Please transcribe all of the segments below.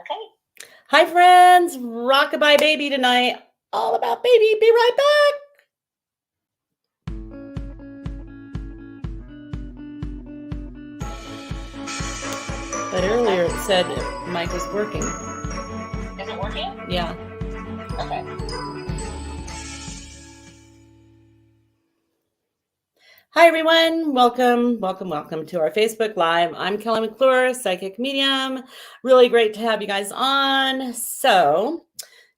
Okay. Hi, friends. Rockabye Baby tonight. All about baby. Be right back. But earlier it said mic was working. Is it working? Yeah. Okay. Hi, everyone. Welcome to our Facebook Live. I'm Kelly McClure, psychic medium. Really great to have you guys on. So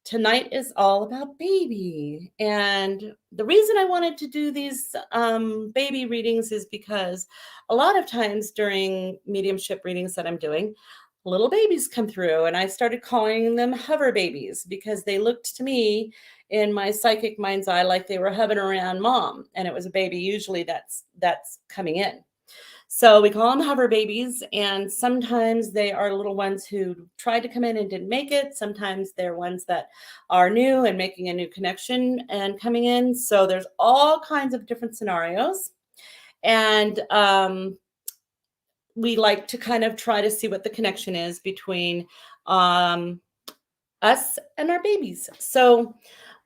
tonight is all about baby. And the reason I wanted to do these baby readings is because a lot of times during mediumship readings that I'm doing, little babies come through, and I started calling them hover babies because they looked to me in my psychic mind's eye like they were hovering around mom, and it was a baby usually that's coming in. So we call them hover babies, and sometimes they are little ones who tried to come in and didn't make it. Sometimes they're ones that are new and making a new connection and coming in. So there's all kinds of different scenarios, and we like to kind of try to see what the connection is between us and our babies. So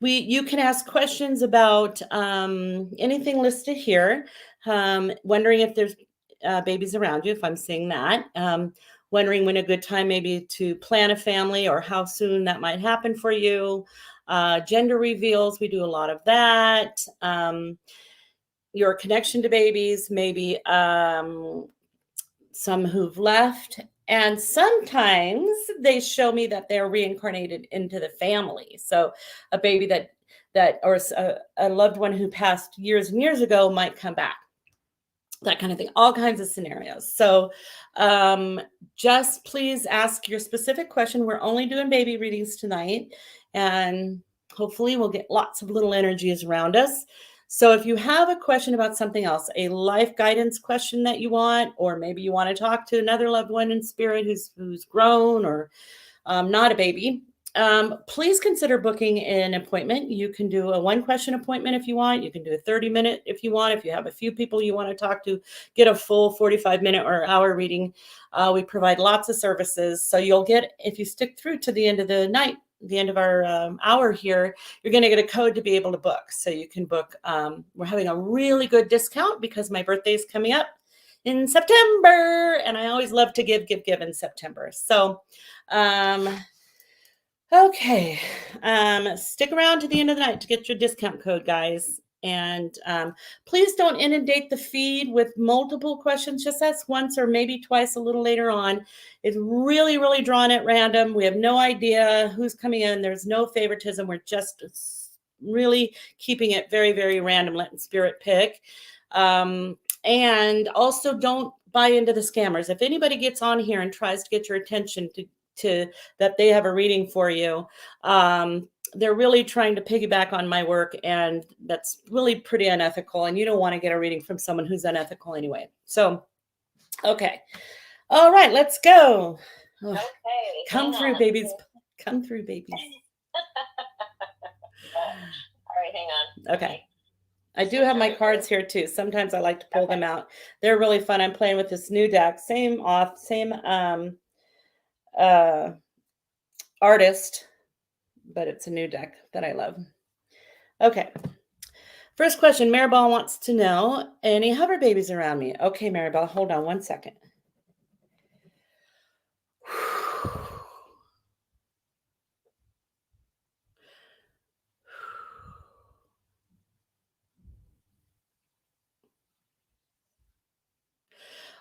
you can ask questions about anything listed here. Wondering if there's babies around you, if I'm seeing that. Wondering when a good time maybe to plan a family or how soon that might happen for you. Gender reveals, we do a lot of that. Your connection to babies, maybe some who've left, and sometimes they show me that they're reincarnated into the family. So a baby that or a loved one who passed years and years ago might come back, that kind of thing, all kinds of scenarios. So just please ask your specific question. We're only doing baby readings tonight, and hopefully we'll get lots of little energies around us. So if you have a question about something else, a life guidance question that you want, or maybe you want to talk to another loved one in spirit who's grown or not a baby, please consider booking an appointment. You can do a 1-question appointment if you want. You can do a 30-minute if you want. If you have a few people you want to talk to, get a full 45-minute or hour reading. We provide lots of services. So you'll get, if you stick through to the end of the night, the end of our hour here, you're going to get a code to be able to book. So you can book. We're having a really good discount because my birthday is coming up in September, and I always love to give in September. So okay, stick around to the end of the night to get your discount code, guys. And please don't inundate the feed with multiple questions. Just ask once or maybe twice a little later on. It's really, really drawn at random. We have no idea who's coming in. There's no favoritism. We're just really keeping it very, very random, letting spirit pick. And also don't buy into the scammers. If anybody gets on here and tries to get your attention to that they have a reading for you, they're really trying to piggyback on my work, and that's really pretty unethical, and you don't want to get a reading from someone who's unethical anyway. So okay, all right, let's go. Okay, come through babies. All right, hang on. Okay, I do have my cards here too. Sometimes I like to pull them out. They're really fun. I'm playing with this new deck, same artist, but it's a new deck that I love. Okay. First question, Maribel wants to know, any hover babies around me? Okay, Maribel, hold on 1 second.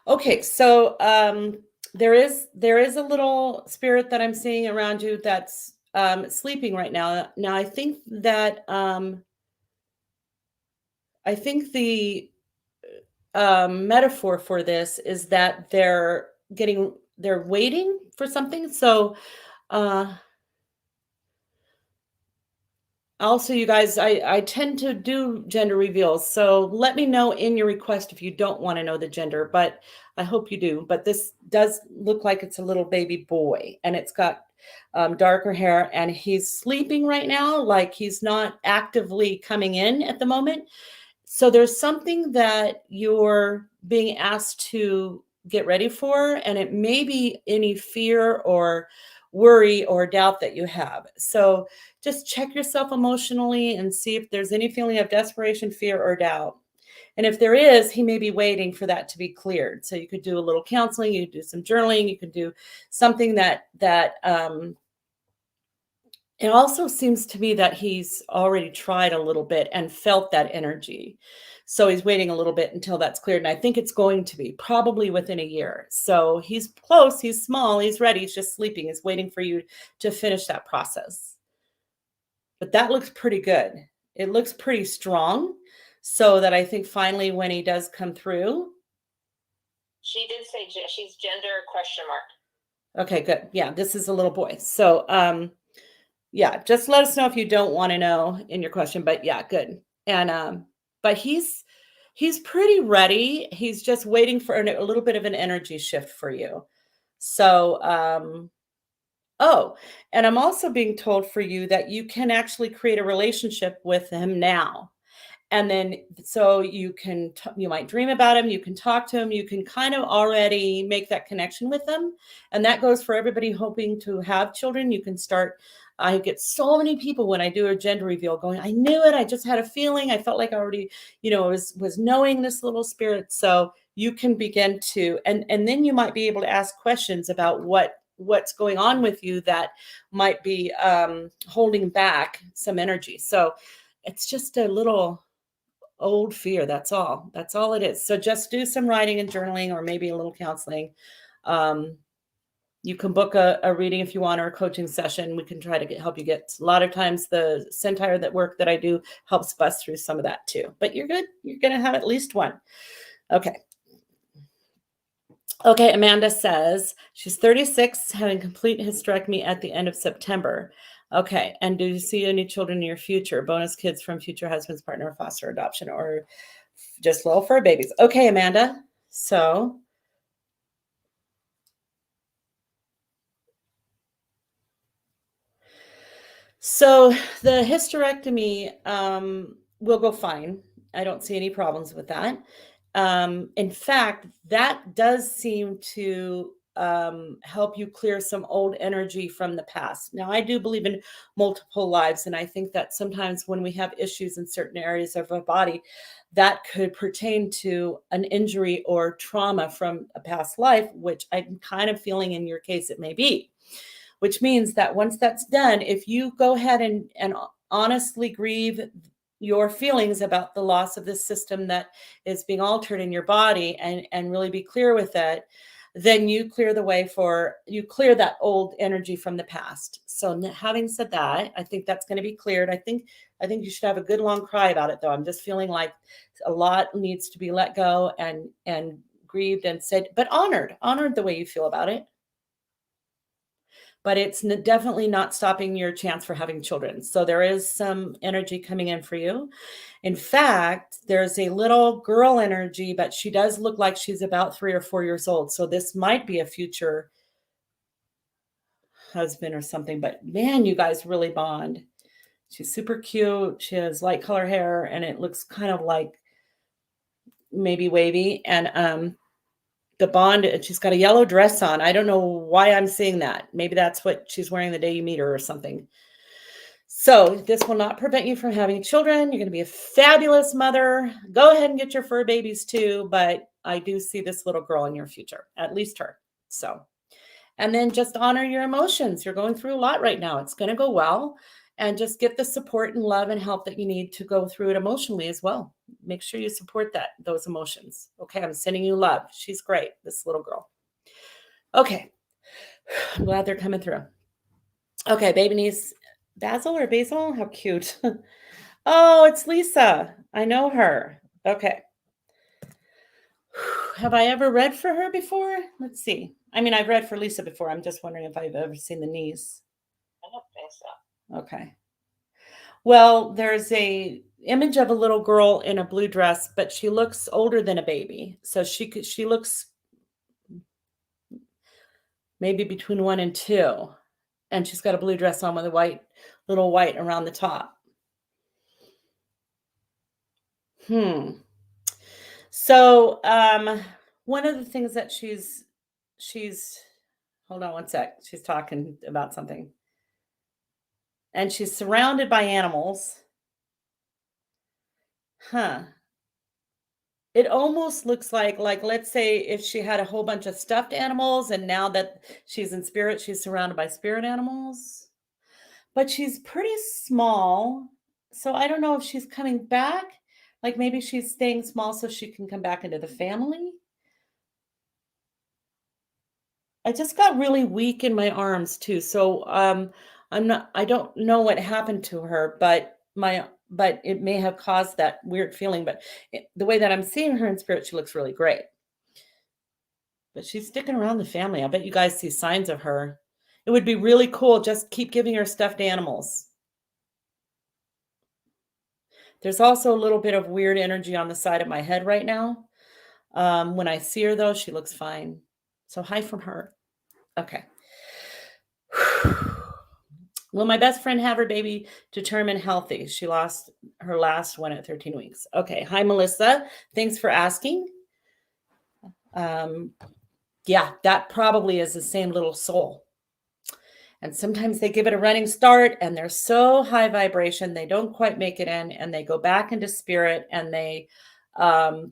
Okay, so there is a little spirit that I'm seeing around you that's sleeping right now. Now I think that the metaphor for this is that they're waiting for something. So also, you guys, I tend to do gender reveals, so let me know in your request if you don't want to know the gender, but I hope you do. But this does look like it's a little baby boy, and it's got darker hair, and he's sleeping right now, like he's not actively coming in at the moment. So there's something that you're being asked to get ready for, and it may be any fear or worry or doubt that you have. So just check yourself emotionally and see if there's any feeling of desperation, fear, or doubt. And if there is, he may be waiting for that to be cleared. So you could do a little counseling, you could do some journaling, you could do something that it also seems to me that he's already tried a little bit and felt that energy. So he's waiting a little bit until that's cleared. And I think it's going to be probably within a year. So he's close, he's small, he's ready, he's just sleeping, he's waiting for you to finish that process. But that looks pretty good. It looks pretty strong. So that I think finally when he does come through. She did say she's gender ? Okay, good. Yeah, this is a little boy. So yeah, just let us know if you don't want to know in your question, but yeah, good. And but he's pretty ready. He's just waiting for a little bit of an energy shift for you. So oh, and I'm also being told for you that you can actually create a relationship with him now. And then so you can you might dream about him, you can talk to him, you can kind of already make that connection with them. And that goes for everybody hoping to have children. You can start. I get so many people when I do a gender reveal going, I knew it, I just had a feeling, I felt like I already, was knowing this little spirit. So you can begin to, and then you might be able to ask questions about what's going on with you that might be holding back some energy. So it's just a little old fear. That's all it is. So just do some writing and journaling, or maybe a little counseling. You can book a reading if you want, or a coaching session. We can try to help you get. A lot of times the Centaur work that I do helps bust through some of that too. But you're good. You're going to have at least one. Okay, Amanda says she's 36, having complete hysterectomy at the end of September. Okay, and do you see any children in your future? Bonus kids from future husband's partner, foster adoption, or just little fur babies? Okay, Amanda. So the hysterectomy will go fine. I don't see any problems with that. In fact, that does seem to help you clear some old energy from the past. Now, I do believe in multiple lives, and I think that sometimes when we have issues in certain areas of our body, that could pertain to an injury or trauma from a past life, which I'm kind of feeling in your case it may be. Which means that once that's done, if you go ahead and honestly grieve your feelings about the loss of this system that is being altered in your body, and really be clear with it, then you clear the way you clear that old energy from the past. So having said that, I think that's going to be cleared. I think you should have a good long cry about it, though. I'm just feeling like a lot needs to be let go and grieved and said, but honored the way you feel about it. But it's definitely not stopping your chance for having children. So there is some energy coming in for you. In fact, there's a little girl energy, but she does look like she's about 3 or 4 years old. So this might be a future husband or something, but man, you guys really bond. She's super cute. She has light color hair, and it looks kind of like maybe wavy. And the bond, she's got a yellow dress on. I don't know why I'm seeing that. Maybe that's what she's wearing the day you meet her or something. So this will not prevent you from having children. You're going to be a fabulous mother. Go ahead and get your fur babies too. But I do see this little girl in your future, at least her. So, and then just honor your emotions. You're going through a lot right now. It's going to go well. And just get the support and love and help that you need to go through it emotionally as well. Make sure you support those emotions. Okay, I'm sending you love. She's great, this little girl. Okay, I'm glad they're coming through. Okay, baby niece, Basil or Basil? How cute. Oh, it's Lisa. I know her. Okay. Have I ever read for her before? Let's see. I mean, I've read for Lisa before. I'm just wondering if I've ever seen the niece. I don't think so. Okay. Well, there's a image of a little girl in a blue dress, but she looks older than a baby. So she looks maybe between 1 and 2. And she's got a blue dress on with a little white around the top. So one of the things that she's Hold on one sec. She's talking about something. And she's surrounded by animals. Huh. It almost looks like let's say if she had a whole bunch of stuffed animals and now that she's in spirit, she's surrounded by spirit animals. But she's pretty small. So I don't know if she's coming back. Like maybe she's staying small so she can come back into the family. I just got really weak in my arms too. So I don't know what happened to her, but it may have caused that weird feeling. But the way that I'm seeing her in spirit, she looks really great. But she's sticking around the family. I bet you guys see signs of her. It would be really cool. Just keep giving her stuffed animals. There's also a little bit of weird energy on the side of my head right now. When I see her, though, she looks fine. So hi from her. Okay. Will my best friend have her baby determined healthy? She lost her last one at 13 weeks. Okay. Hi, Melissa. Thanks for asking. Yeah, that probably is the same little soul. And sometimes they give it a running start and they're so high vibration, they don't quite make it in and they go back into spirit and they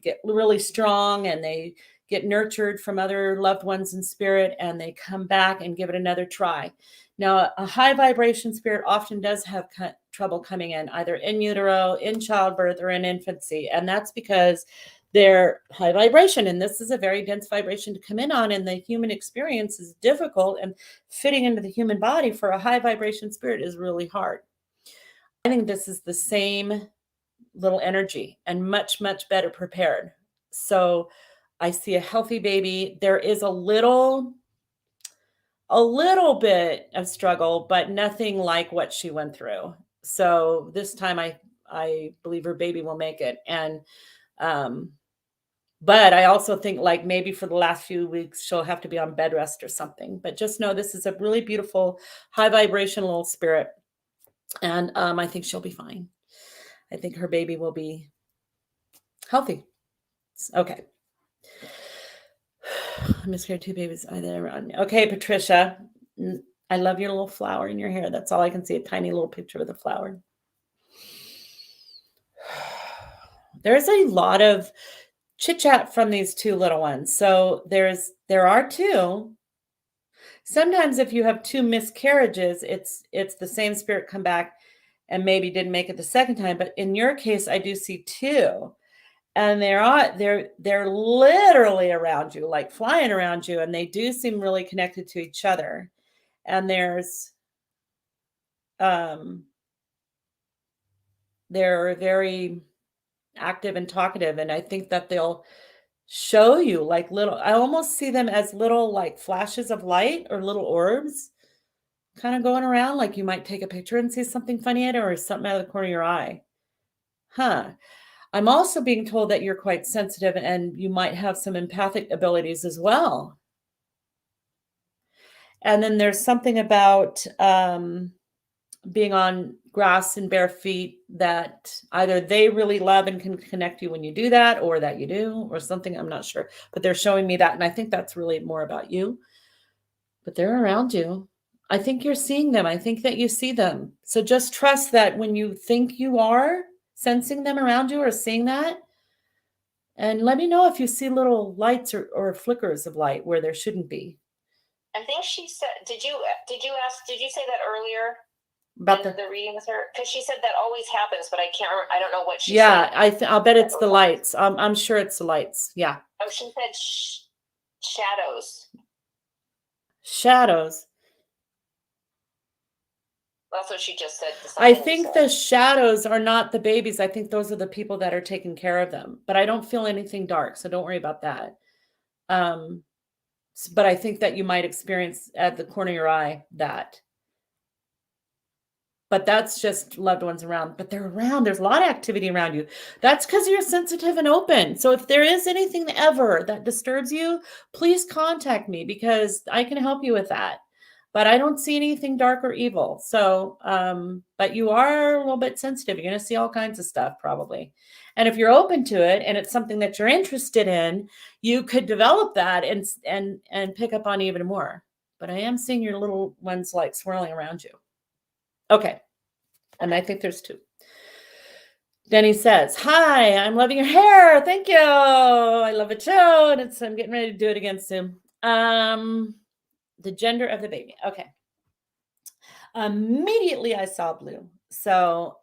get really strong and they get nurtured from other loved ones in spirit and they come back and give it another try. Now, a high vibration spirit often does have trouble coming in either in utero, in childbirth, or in infancy. And that's because they're high vibration. And this is a very dense vibration to come in on. And the human experience is difficult. And fitting into the human body for a high vibration spirit is really hard. I think this is the same little energy and much, much better prepared. So I see a healthy baby. There is a little bit of struggle, but nothing like what she went through. So this time I believe her baby will make it. And, but I also think like maybe for the last few weeks, she'll have to be on bed rest or something, but just know this is a really beautiful high vibration little spirit. And, I think she'll be fine. I think her baby will be healthy. Okay. I miscarried 2 babies either around me. Okay, Patricia. I love your little flower in your hair. That's all I can see, a tiny little picture of the flower. There's a lot of chit chat from these 2 little ones. So there are 2. Sometimes if you have 2 miscarriages, it's the same spirit come back and maybe didn't make it the second time. But in your case, I do see 2. And they're literally around you, like flying around you, and they do seem really connected to each other. And there's they're very active and talkative, and I think that they'll show you like I almost see them as little like flashes of light or little orbs kind of going around, like you might take a picture and see something funny in it or something out of the corner of your eye. I'm also being told that you're quite sensitive and you might have some empathic abilities as well. And then there's something about being on grass and bare feet that either they really love and can connect you when you do that, or that you do, or something. I'm not sure, but they're showing me that. And I think that's really more about you, but they're around you. I think you're seeing them. I think that you see them. So just trust that when you think you are sensing them around you or seeing that. And let me know if you see little lights or flickers of light where there shouldn't be. I think she said, did you say that earlier? About the reading with her, because she said that always happens, but I can't remember. I don't know what she said. Yeah, I'll bet it's the lights. I'm sure it's the lights. Yeah. Oh, she said shadows. Shadows. That's what she just said. I think the shadows are not the babies. I think those are the people that are taking care of them. But I don't feel anything dark, so don't worry about that. But I think that you might experience at the corner of your eye that. But that's just loved ones around. But they're around. There's a lot of activity around you. That's because you're sensitive and open. So if there is anything ever that disturbs you, please contact me because I can help you with that. But I don't see anything dark or evil. So, but you are a little bit sensitive. You're going to see all kinds of stuff probably. And if you're open to it and it's something that you're interested in, you could develop that and pick up on even more. but I am seeing your little ones like swirling around you. Okay. And I think there's 2. Denny says, hi, I'm loving your hair. Thank you. I love it too. And I'm getting ready to do it again soon. The gender of the baby. Okay. Immediately I saw blue. So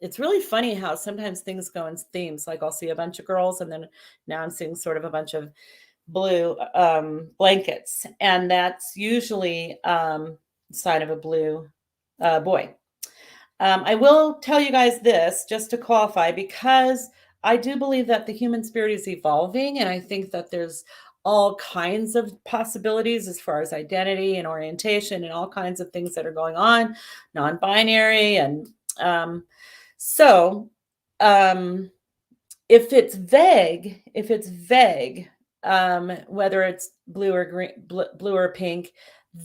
it's really funny how sometimes things go in themes. Like I'll see a bunch of girls and then now I'm seeing sort of a bunch of blue blankets. And that's usually sign of a blue boy. I will tell you guys this just to qualify, because I do believe that the human spirit is evolving. And I think that there's all kinds of possibilities as far as identity and orientation and all kinds of things that are going on, non-binary. And so if it's vague, whether it's blue or green, blue or pink,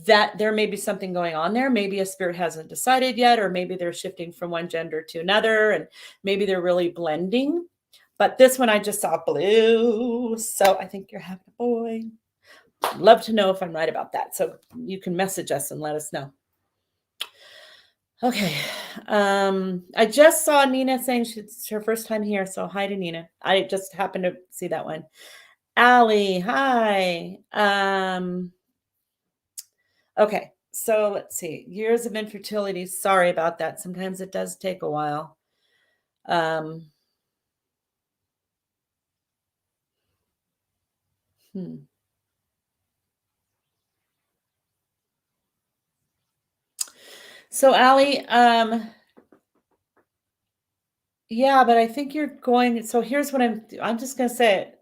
that there may be something going on there. Maybe a spirit hasn't decided yet, or maybe they're shifting from one gender to another, and maybe they're really blending. But this one I just saw blue, so I think you're having a boy. I'd love to know if I'm right about that. So you can message us and let us know. Okay. I just saw Nina saying it's her first time here. So hi to Nina. I just happened to see that one. Allie, hi. Okay. So let's see. Years of infertility. Sorry about that. Sometimes it does take a while. So Allie, yeah, but I think you're going, so here's what I'm just going to say it.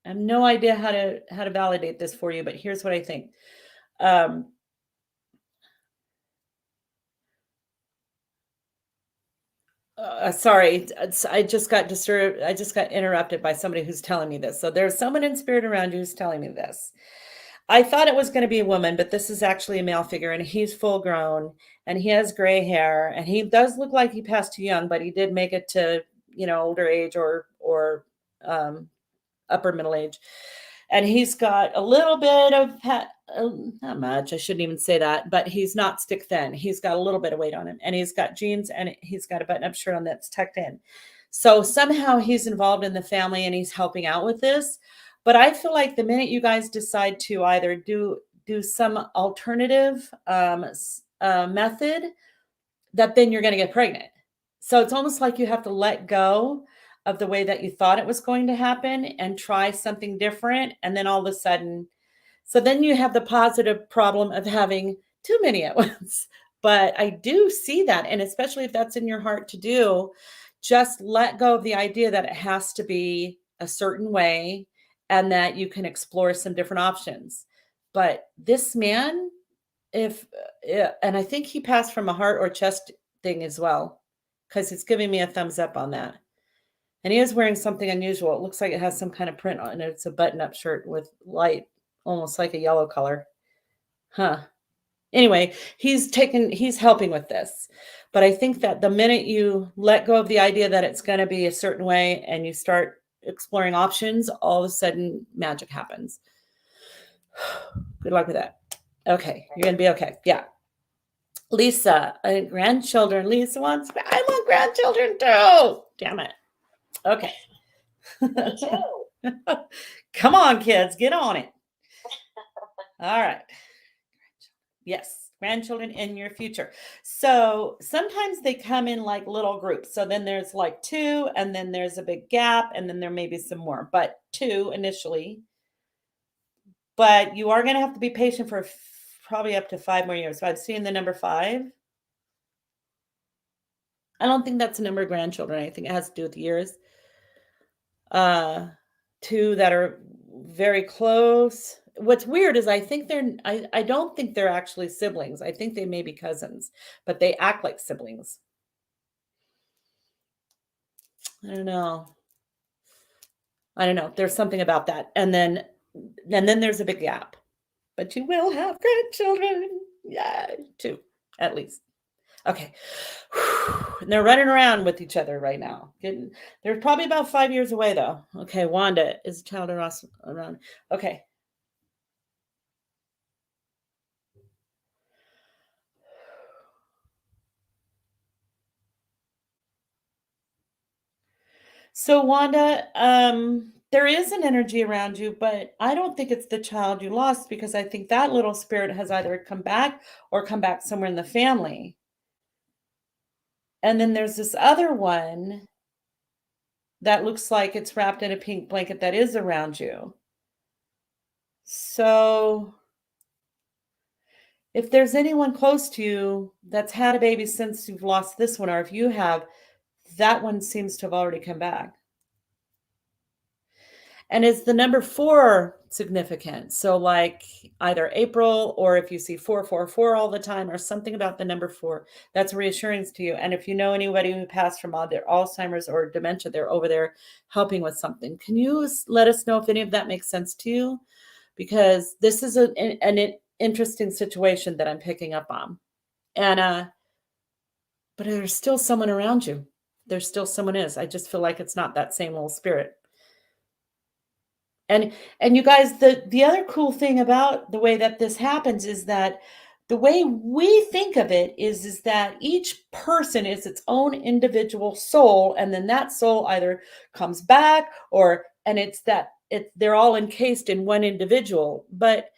I have no idea how to validate this for you, but here's what I think. Sorry, I just got disturbed. I just got interrupted by somebody who's telling me this. So there's someone in spirit around you who's telling me this. I thought it was going to be a woman, but this is actually a male figure, and he's full grown and he has gray hair, and he does look like he passed too young, but he did make it to, older age or upper middle age. And he's got a little bit of, not much, I shouldn't even say that, but he's not stick thin. He's got a little bit of weight on him, and he's got jeans, and he's got a button up shirt on that's tucked in. So somehow he's involved in the family and he's helping out with this. But I feel like the minute you guys decide to either do some alternative method, that then you're going to get pregnant. So it's almost like you have to let go of the way that you thought it was going to happen and try something different. And then all of a sudden, so then you have the positive problem of having too many at once. But I do see that. And especially if that's in your heart to do, just let go of the idea that it has to be a certain way and that you can explore some different options. But this man, and I think he passed from a heart or chest thing as well, because it's giving me a thumbs up on that. And he is wearing something unusual. It looks like it has some kind of print on it. It's a button-up shirt with light, almost like a yellow color. Huh. Anyway, he's helping with this. But I think that the minute you let go of the idea that it's going to be a certain way and you start exploring options, all of a sudden magic happens. Good luck with that. Okay, you're going to be okay. Yeah. Lisa, grandchildren. Lisa wants, I want grandchildren too. Damn it. Okay. Me too. Come on, kids, get on it. All right. Yes, grandchildren in your future. So sometimes they come in like little groups. So then there's like 2, and then there's a big gap, and then there may be some more, but 2 initially. But you are going to have to be patient for probably up to 5 more years. So I've seen the number 5. I don't think that's the number of grandchildren. I think it has to do with years. 2 that are very close. What's weird is I don't think they're actually siblings. I think they may be cousins, but they act like siblings. I don't know. There's something about that. And then there's a big gap. But you will have grandchildren. Yeah, 2 at least. Okay. And they're running around with each other right now. They're probably about 5 years away though. Okay, Wanda is a child around. Okay. So Wanda, there is an energy around you, but I don't think it's the child you lost, because I think that little spirit has either come back or come back somewhere in the family. And then there's this other one that looks like it's wrapped in a pink blanket that is around you. So if there's anyone close to you that's had a baby since you've lost this one, or if you have, that one seems to have already come back. And is the number 4 significant? So like either April, or if you see 444 all the time, or something about the number 4, that's reassurance to you. And if you know anybody who passed from either Alzheimer's or dementia, they're over there helping with something. Can you let us know if any of that makes sense to you? Because this is an interesting situation that I'm picking up on. And but there's still someone around you. There's still someone is. I just feel like it's not that same little spirit. And you guys, the other cool thing about the way that this happens is that the way we think of it is that each person is its own individual soul, and then that soul either comes back, or they're all encased in one individual. But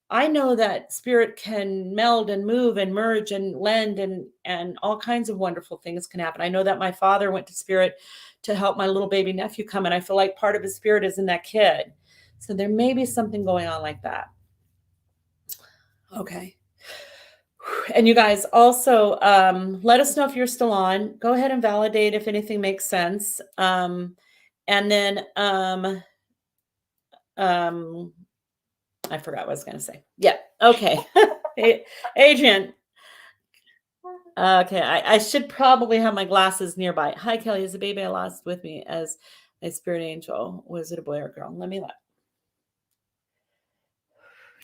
I know that spirit can meld and move and merge and lend, and all kinds of wonderful things can happen. I know that my father went to spirit to help my little baby nephew come, and I feel like part of his spirit is in that kid. So there may be something going on like that. Okay. And you guys also, let us know if you're still on. Go ahead and validate if anything makes sense. And then I forgot what I was going to say. Yeah. Okay. Adrian. Okay. I should probably have my glasses nearby. Hi, Kelly. Is the baby I lost with me as my spirit angel? Was it a boy or girl? Let me look.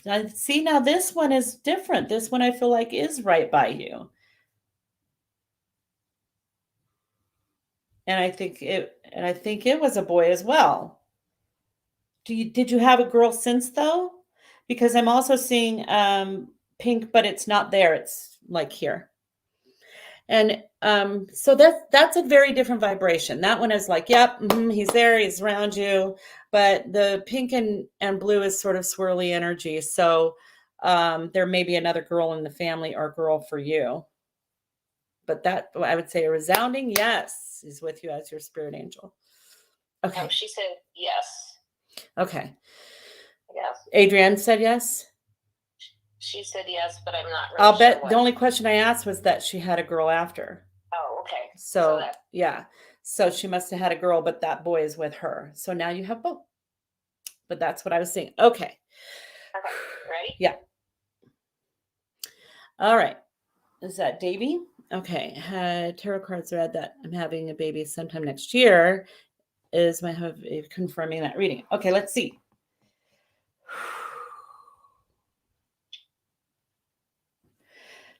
Now, see, now this one is different. This one I feel like is right by you. And I think it was a boy as well. Did you have a girl since though? Because I'm also seeing pink, but it's not there. It's like here. And so that's a very different vibration. That one is like, yep, he's there, he's around you. But the pink and blue is sort of swirly energy. So there may be another girl in the family or girl for you. But that, I would say, a resounding yes is with you as your spirit angel. Okay. No, she said yes. Okay. Yes. Adrienne said yes? She said yes, but I'm not really I'll bet sure the only question I asked was that she had a girl after. Oh, okay. So yeah. So she must have had a girl, but that boy is with her. So now you have both. But that's what I was saying. Okay. Okay. Ready? Yeah. All right. Is that Davy? Okay. Tarot cards read that I'm having a baby sometime next year. Is my husband confirming that reading? Okay, let's see.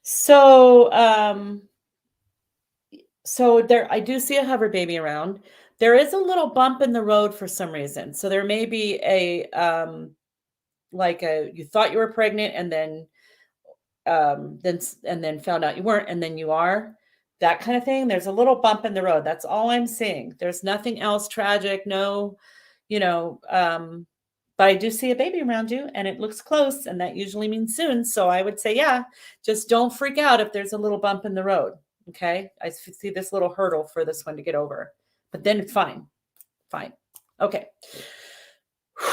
So, there, I do see a hover baby around. There is a little bump in the road for some reason. So there may be you thought you were pregnant and then found out you weren't, and then you are, that kind of thing. There's a little bump in the road. That's all I'm seeing. There's nothing else tragic. No, but I do see a baby around you and it looks close, and that usually means soon. So I would say, yeah, just don't freak out if there's a little bump in the road. Okay. I see this little hurdle for this one to get over, but then it's fine. Fine. Okay. You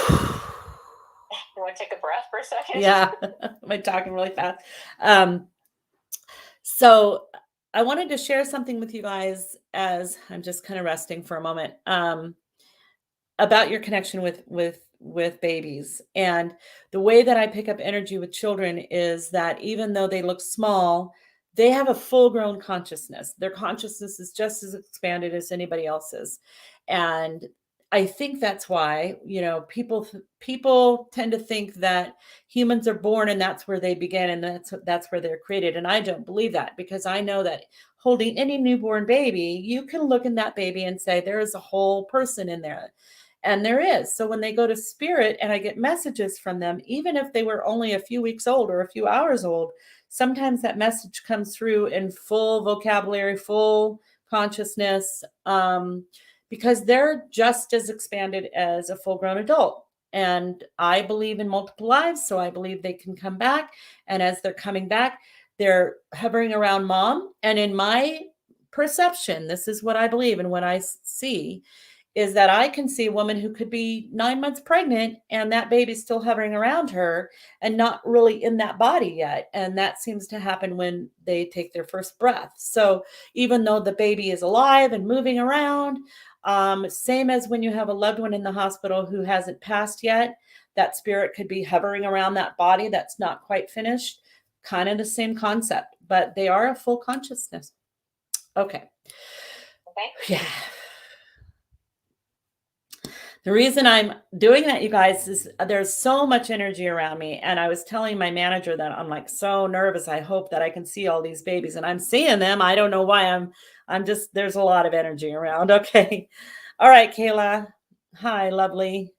want to take a breath for a second? Yeah. Am I talking really fast? So I wanted to share something with you guys as I'm just kind of resting for a moment, about your connection with babies. And the way that I pick up energy with children is that even though they look small, they have a full-grown consciousness. Their consciousness is just as expanded as anybody else's. And I think that's why, people tend to think that humans are born and that's where they begin and that's where they're created. And I don't believe that, because I know that holding any newborn baby, you can look in that baby and say there is a whole person in there. And there is. So when they go to spirit and I get messages from them, even if they were only a few weeks old or a few hours old, sometimes that message comes through in full vocabulary, full consciousness, because they're just as expanded as a full-grown adult. And I believe in multiple lives, so I believe they can come back. And as they're coming back, they're hovering around mom. And in my perception, this is what I believe and what I see, is that I can see a woman who could be 9 months pregnant and that baby's still hovering around her and not really in that body yet. And that seems to happen when they take their first breath. So even though the baby is alive and moving around, same as when you have a loved one in the hospital who hasn't passed yet, that spirit could be hovering around that body that's not quite finished. Kind of the same concept, but they are a full consciousness. Okay. Yeah. The reason I'm doing that, you guys, is there's so much energy around me. And I was telling my manager that I'm like so nervous. I hope that I can see all these babies, and I'm seeing them. I don't know why. I'm just, there's a lot of energy around. Okay. All right, Kayla. Hi, lovely.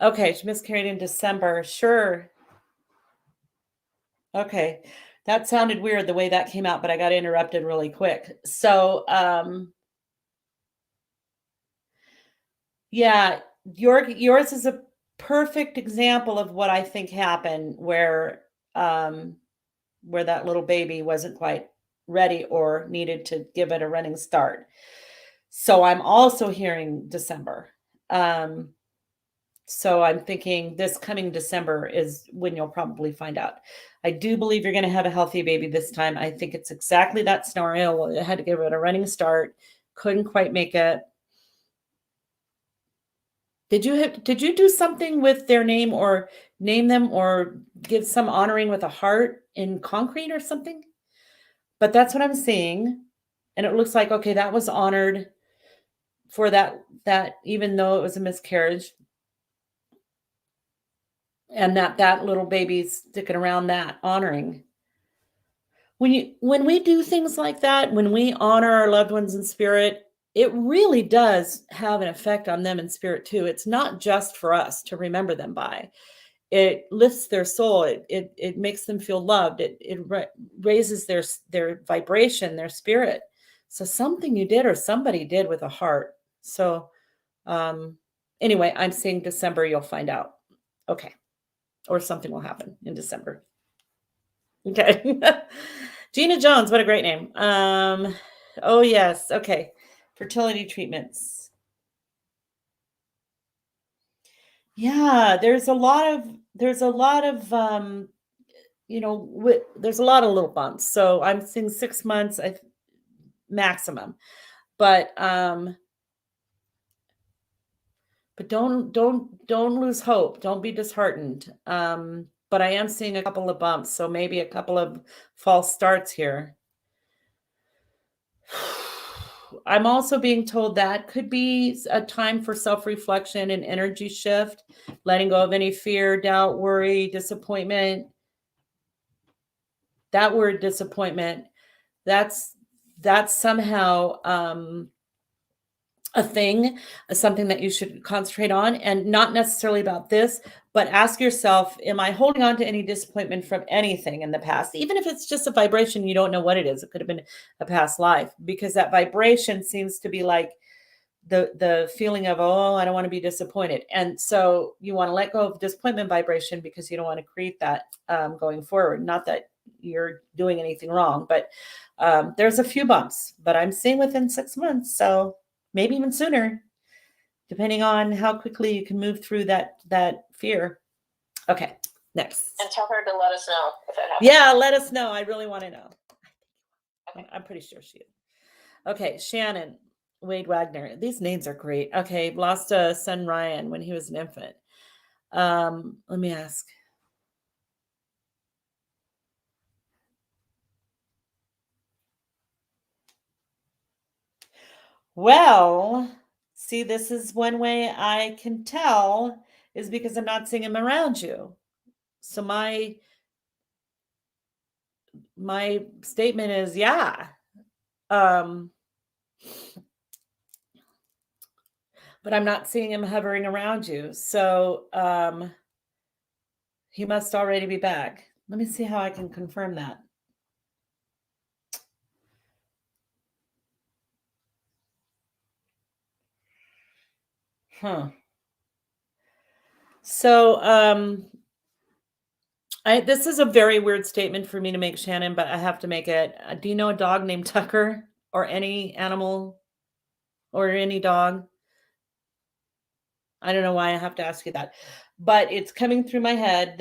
Okay, she miscarried in December. Sure. Okay. That sounded weird the way that came out, but I got interrupted really quick. So, yeah, yours is a perfect example of what I think happened, where that little baby wasn't quite ready or needed to give it a running start. So I'm also hearing December. So I'm thinking this coming December is when you'll probably find out. I do believe you're going to have a healthy baby this time. I think it's exactly that scenario. Well, it had to give it a running start, couldn't quite make it. Did you do something with their name, or name them, or give some honoring with a heart in concrete or something? But that's what I'm seeing. And it looks like, okay, that was honored for that even though it was a miscarriage. And that little baby's sticking around that honoring. When we do things like that, when we honor our loved ones in spirit, it really does have an effect on them in spirit too. It's not just for us to remember them by. It lifts their soul. It makes them feel loved. It raises their vibration, their spirit. So something you did or somebody did with a heart. So anyway, I'm seeing December, you'll find out. Okay. Or something will happen in December. Okay. Gena Jones, what a great name. Oh yes. Okay. Fertility treatments. Yeah, there's a lot of there's a lot of little bumps. So I'm seeing 6 months maximum. But don't lose hope. Don't be disheartened. But I am seeing a couple of bumps, so maybe a couple of false starts here. I'm also being told that could be a time for self-reflection and energy shift, letting go of any fear, doubt, worry, disappointment. That word disappointment, that's somehow a thing, something that you should concentrate on, and not necessarily about this, but ask yourself, am I holding on to any disappointment from anything in the past? Even if it's just a vibration, you don't know what it is. It could have been a past life, because that vibration seems to be like the feeling of, oh, I don't want to be disappointed. And so you want to let go of disappointment vibration, because you don't want to create that going forward. Not that you're doing anything wrong, but there's a few bumps, but I'm seeing within 6 months. So maybe even sooner, depending on how quickly you can move through that fear. Okay, next. And tell her to let us know if it happens. Yeah, let us know. I really want to know. Okay. I'm pretty sure she is. Okay, Shannon Wade Wagner. These names are great. Okay, lost a son, Ryan, when he was an infant. Let me ask. Well, see, this is one way I can tell, is because I'm not seeing him around you. So my statement is, yeah. But I'm not seeing him hovering around you. So he must already be back. Let me see how I can confirm that. Huh. So, this is a very weird statement for me to make, Shannon, but I have to make it. Do you know a dog named Tucker or any animal or any dog? I don't know why I have to ask you that, but it's coming through my head.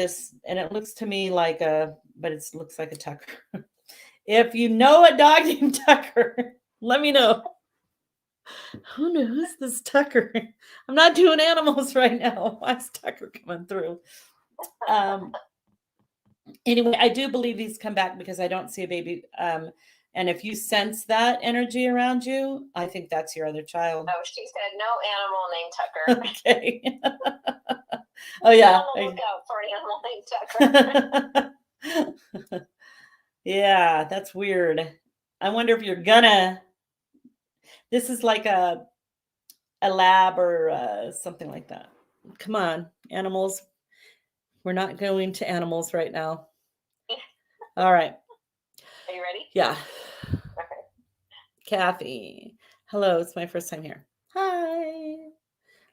And it looks to me like but it looks like a Tucker. If you know a dog named Tucker, let me know. Who knows this Tucker? I'm not doing animals right now. Why is Tucker coming through? Anyway, I do believe these come back because I don't see a baby. And if you sense that energy around you, I think that's your other child. Oh, she said no animal named Tucker. Okay. Oh yeah. Be on the lookout for an animal named Tucker. Yeah, that's weird. I wonder if you're gonna. This is like a lab or something like that. Come on, animals. We're not going to animals right now. All right. Are you ready? Yeah. Okay. Kathy. Hello, it's my first time here. Hi.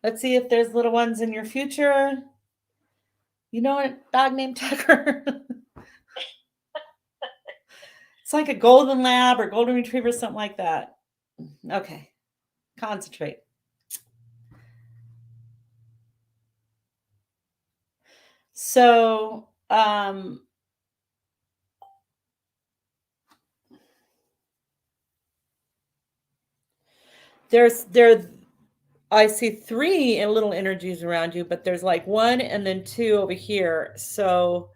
Let's see if there's little ones in your future. You know a dog named Tucker? It's like a golden lab or golden retriever, something like that. Okay. Concentrate. So, I see 3 little energies around you, but there's like 1 and then 2 over here. So,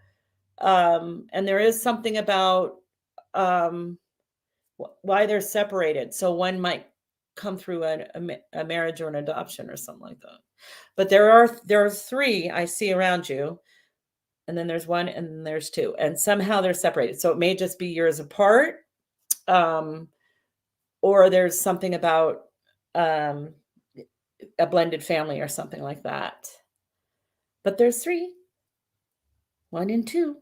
and there is something about why they're separated. So one might come through a marriage or an adoption or something like that. But there are 3 I see around you, and then there's 1 and then there's 2, and somehow they're separated. So it may just be years apart, or there's something about a blended family or something like that. But there's 3, 1 and 2.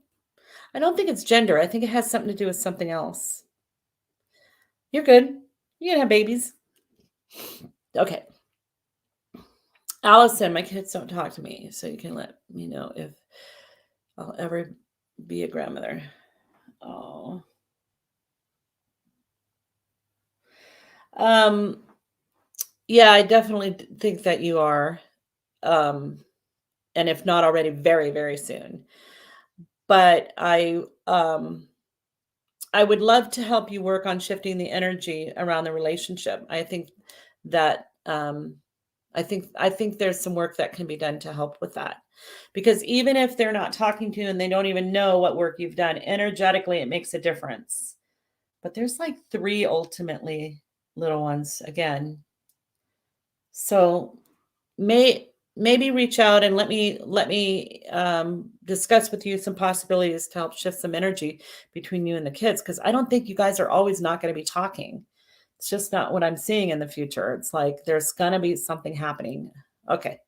I don't think it's gender. I think it has something to do with something else. You're good. You can have babies. Okay. Allison, my kids don't talk to me, so you can let me know if I'll ever be a grandmother. Oh. Yeah, I definitely think that you are. And if not already, very, very soon. But I would love to help you work on shifting the energy around the relationship. I think that I think there's some work that can be done to help with that. Because even if they're not talking to you and they don't even know what work you've done, energetically it makes a difference. But there's like 3 ultimately little ones again. So maybe reach out and let me discuss with you some possibilities to help shift some energy between you and the kids, because I don't think you guys are always not going to be talking. It's just not what I'm seeing in the future. It's like there's going to be something happening. Okay.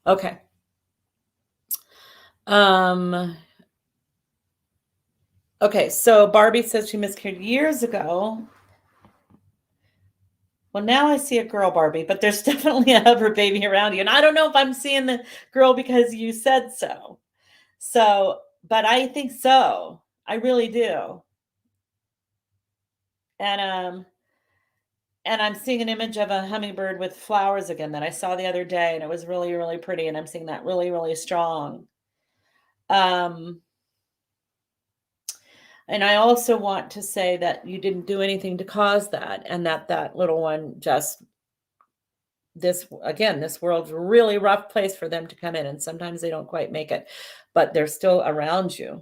Okay. Okay, so Barbie says she miscarried years ago. Well, now I see a girl, Barbie, but there's definitely a hover baby around you. And I don't know if I'm seeing the girl because you said so. So, but I think so. I really do. And I'm seeing an image of a hummingbird with flowers again that I saw the other day, and it was really, really pretty. And I'm seeing that really, really strong. And I also want to say that you didn't do anything to cause that, and that little one just this world's a really rough place for them to come in, and sometimes they don't quite make it, but they're still around you,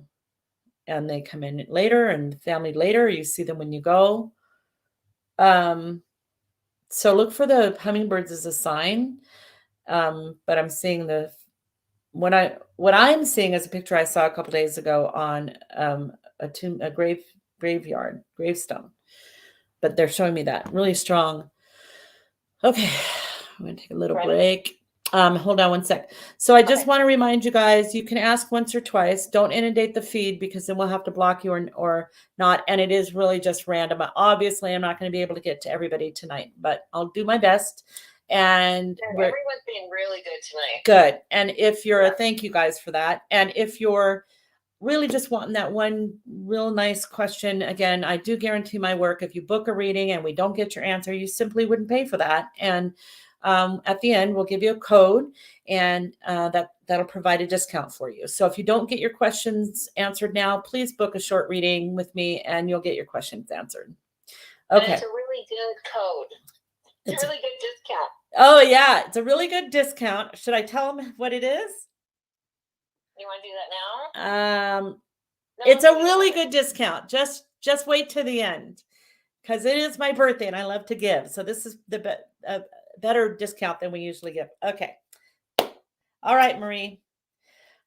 and they come in later and family later. You see them when you go. So look for the hummingbirds as a sign. But I'm seeing what I'm seeing is a picture I saw a couple days ago on a gravestone, but they're showing me that really strong. Okay, I'm gonna take a little break. Hold on one sec. So I just Okay. want to remind you guys, you can ask once or twice. Don't inundate the feed because then we'll have to block you or not. And it is really just random. Obviously, I'm not going to be able to get to everybody tonight, but I'll do my best. And everyone's being really good tonight. Good. And if you're, thank you guys for that. And if you're really just wanting that one real nice question, again, I do guarantee my work. If you book a reading and we don't get your answer, you simply wouldn't pay for that. And at the end, we'll give you a code, and that'll provide a discount for you. So if you don't get your questions answered now, please book a short reading with me, and you'll get your questions answered. Okay. And it's a really good code. It's a really good discount. Oh yeah, it's a really good discount. Should I tell them what it is? You want to do that now? No, it's a really good discount. Just wait to the end, because it is my birthday and I love to give. So this is the better discount than we usually give. Okay. All right, Marie.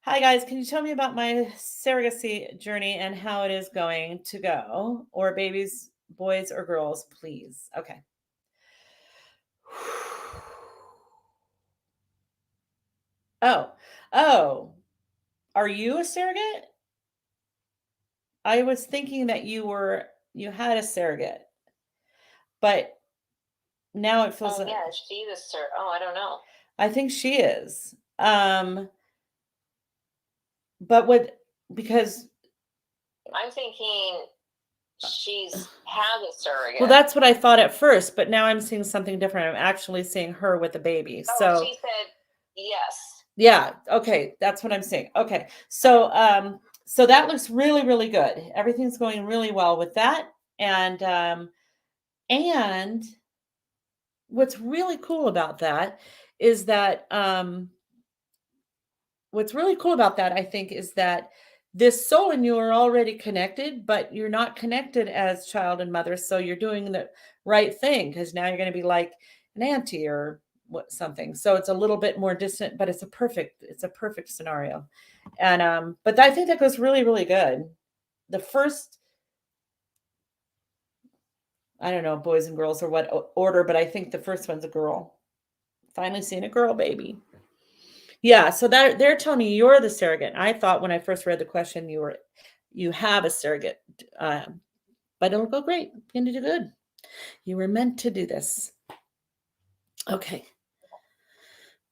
Hi guys, can you tell me about my surrogacy journey and how it is going to go? Or babies, boys or girls, please. Okay. Oh, are you a surrogate? I was thinking that you had a surrogate, but now it feels like, yeah, she's a surrogate. Oh, I don't know. I think she is. But because I'm thinking she's had a surrogate. Well, that's what I thought at first, but now I'm seeing something different. I'm actually seeing her with a baby. Oh, so she said yes. Yeah. Okay. That's what I'm saying. Okay. So, so that looks really, really good. Everything's going really well with that. And what's really cool about that is that, I think, is that this soul and you are already connected, but you're not connected as child and mother. So you're doing the right thing, because now you're going to be like an auntie or something. So it's a little bit more distant, but it's a perfect scenario. And but I think that goes really, really good. The first, I don't know, boys and girls or what order, but I think the first one's a girl. Finally seeing a girl baby. Yeah, so that they're telling me you're the surrogate. I thought when I first read the question you have a surrogate, but it'll go great. You're gonna do good. You were meant to do this. Okay.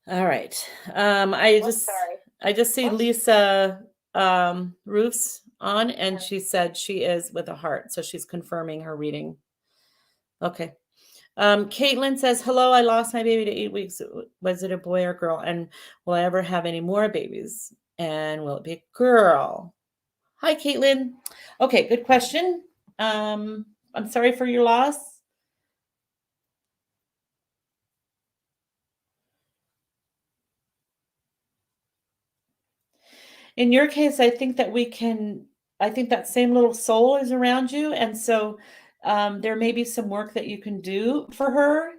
All right. I just see Lisa Roofs on, and she said she is with a heart, so she's confirming her reading. Okay. Caitlin says, hello, I lost my baby to 8 weeks. Was it a boy or girl? And will I ever have any more babies? And will it be a girl? Hi, Caitlin. Okay, good question. I'm sorry for your loss. In your case, I think that same little soul is around you. And so there may be some work that you can do for her.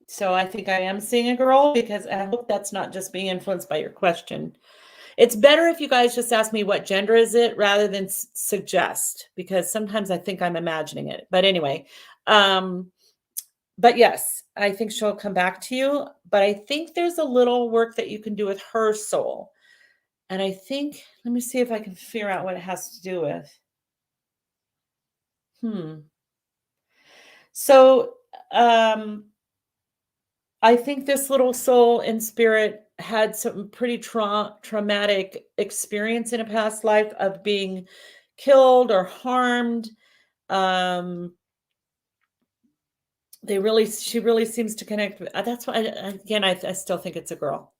So I think I am seeing a girl, because I hope that's not just being influenced by your question. It's better if you guys just ask me what gender is it rather than suggest, because sometimes I think I'm imagining it. But anyway, but yes, I think she'll come back to you. But I think there's a little work that you can do with her soul. And I think, let me see if I can figure out what it has to do with. So, I think this little soul in spirit had some pretty traumatic experience in a past life of being killed or harmed. She really seems to connect with, that's why, again, I still think it's a girl.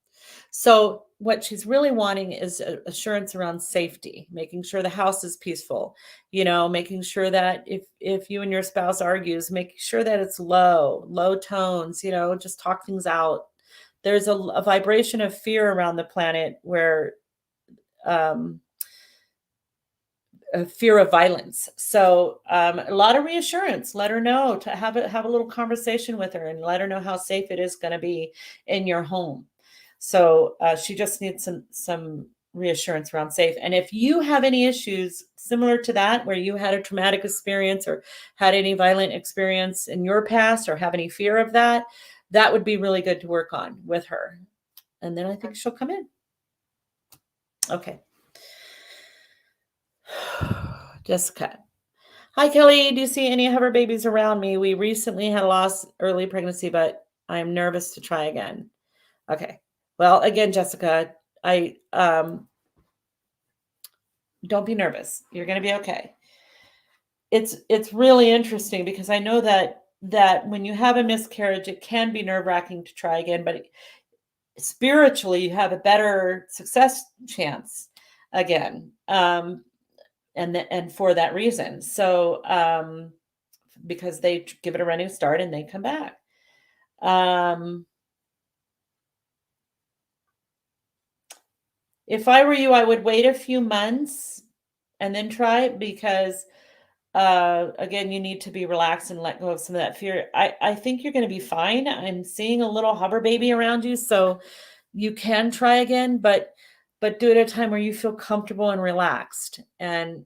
So what she's really wanting is assurance around safety, making sure the house is peaceful, making sure that if you and your spouse argues, making sure that it's low tones, just talk things out. There's a vibration of fear around the planet where a fear of violence. So a lot of reassurance. Let her know, to have a little conversation with her and let her know how safe it is going to be in your home. So she just needs some reassurance around safe. And if you have any issues similar to that, where you had a traumatic experience or had any violent experience in your past or have any fear of that, that would be really good to work on with her. And then I think she'll come in. Okay. Jessica. Hi, Kelly. Do you see any hover babies around me? We recently had a lost early pregnancy, but I'm nervous to try again. Okay. Well, again, Jessica, don't be nervous. You're going to be okay. It's really interesting because I know that when you have a miscarriage, it can be nerve-wracking to try again, but spiritually, you have a better success chance again. And for that reason. So, because they give it a running start and they come back. If I were you, I would wait a few months and then try, because again, you need to be relaxed and let go of some of that fear. I think you're going to be fine. I'm seeing a little hover baby around you, so you can try again, but do it at a time where you feel comfortable and relaxed, and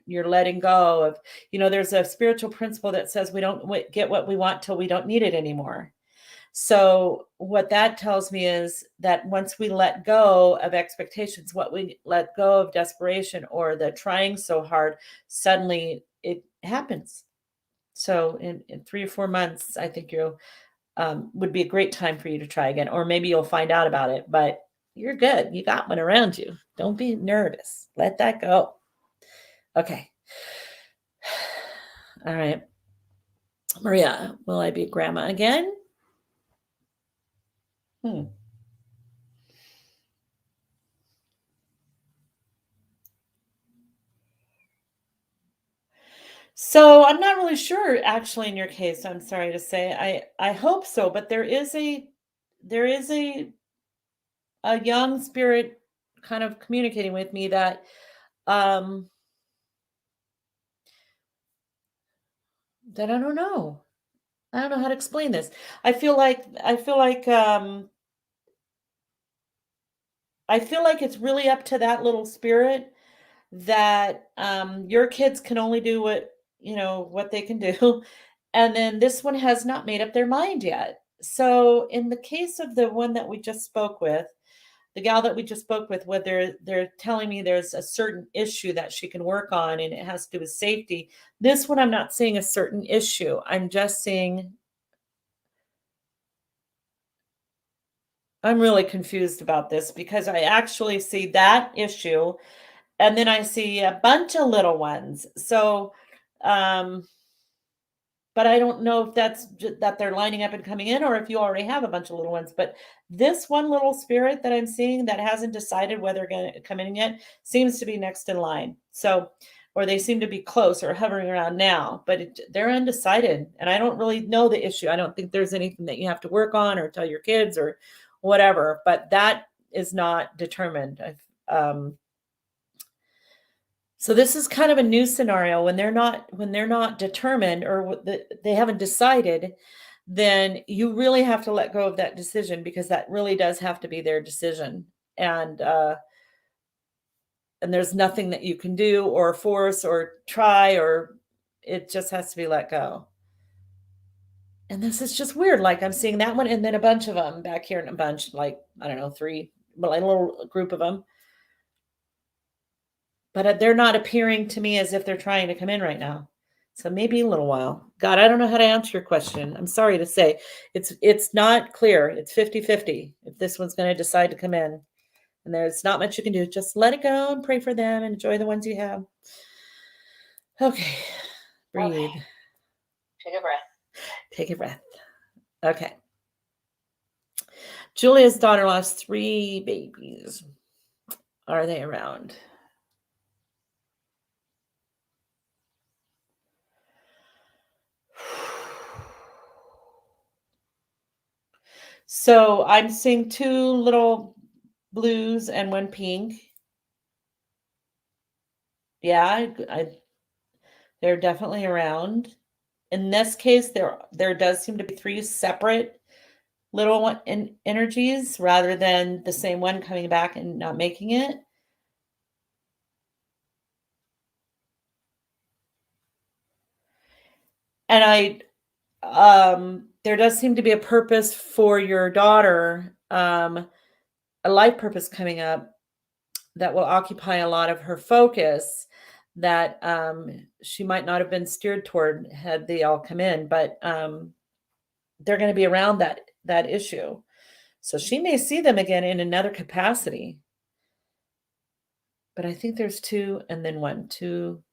you're letting go of, there's a spiritual principle that says we don't get what we want till we don't need it anymore. So what that tells me is that once we let go of expectations, what we let go of desperation or the trying so hard, suddenly it happens. So in 3 or 4 months, I think you would be a great time for you to try again, or maybe you'll find out about it, but you're good. You got one around you. Don't be nervous. Let that go. Okay. All right. Maria, will I be grandma again? So I'm not really sure, actually, in your case. I'm sorry to say. I hope so, but there is a young spirit kind of communicating with me that that I don't know. I don't know how to explain this. I feel like it's really up to that little spirit, that your kids can only do what they can do. And then this one has not made up their mind yet. So in the case of the one that we just spoke with, the gal that we just spoke with, whether they're telling me there's a certain issue that she can work on and it has to do with safety. This one, I'm not seeing a certain issue. I'm just seeing, I'm really confused about this, because I actually see that issue and then I see a bunch of little ones. So, but I don't know if that's that they're lining up and coming in, or if you already have a bunch of little ones. But this one little spirit that I'm seeing that hasn't decided whether they're going to come in yet seems to be next in line. So, or they seem to be close or hovering around now, but they're undecided. And I don't really know the issue. I don't think there's anything that you have to work on or tell your kids or whatever, but that is not determined. So this is kind of a new scenario when they're not determined, or they haven't decided. Then you really have to let go of that decision, because that really does have to be their decision. And there's nothing that you can do or force or try, or it just has to be let go. And this is just weird. Like, I'm seeing that one and then a bunch of them back here, and a bunch, like, I don't know, 3, but like a little group of them. But they're not appearing to me as if they're trying to come in right now. So maybe a little while. God, I don't know how to answer your question. I'm sorry to say. It's not clear. It's 50-50 if this one's going to decide to come in. And there's not much you can do. Just let it go and pray for them and enjoy the ones you have. Okay. Breathe. Okay. Take a breath. Take a breath. Okay. Julia's daughter lost 3 babies. Are they around? So I'm seeing 2 little blues and 1 pink. Yeah, they're definitely around. In this case, there does seem to be 3 separate little one energies, rather than the same one coming back and not making it. And there does seem to be a purpose for your daughter, a life purpose coming up that will occupy a lot of her focus that she might not have been steered toward had they all come in, but they're going to be around that issue. So she may see them again in another capacity. But I think there's 2 and then 1, 2.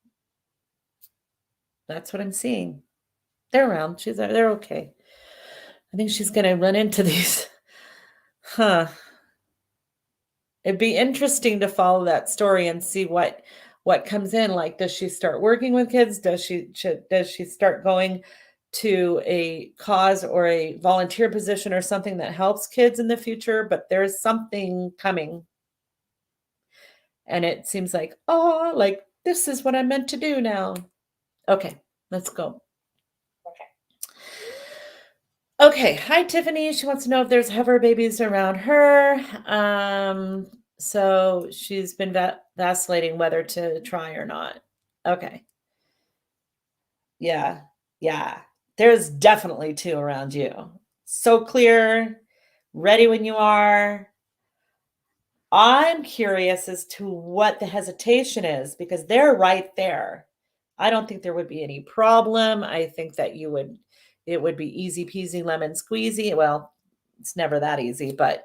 That's what I'm seeing. They're around. They're okay. I think she's going to run into these. It'd be interesting to follow that story and see what comes in. Like, does she start working with kids? Does she start going to a cause or a volunteer position or something that helps kids in the future? But there's something coming. And it seems like, oh, like this is what I'm meant to do now. Okay, let's go. Okay. Hi, Tiffany. She wants to know if there's hover babies around her. So she's been vacillating whether to try or not. Okay. Yeah. There's definitely 2 around you. So clear, ready when you are. I'm curious as to what the hesitation is because they're right there. I don't think there would be any problem. I think that it would be easy peasy lemon squeezy. Well, it's never that easy, but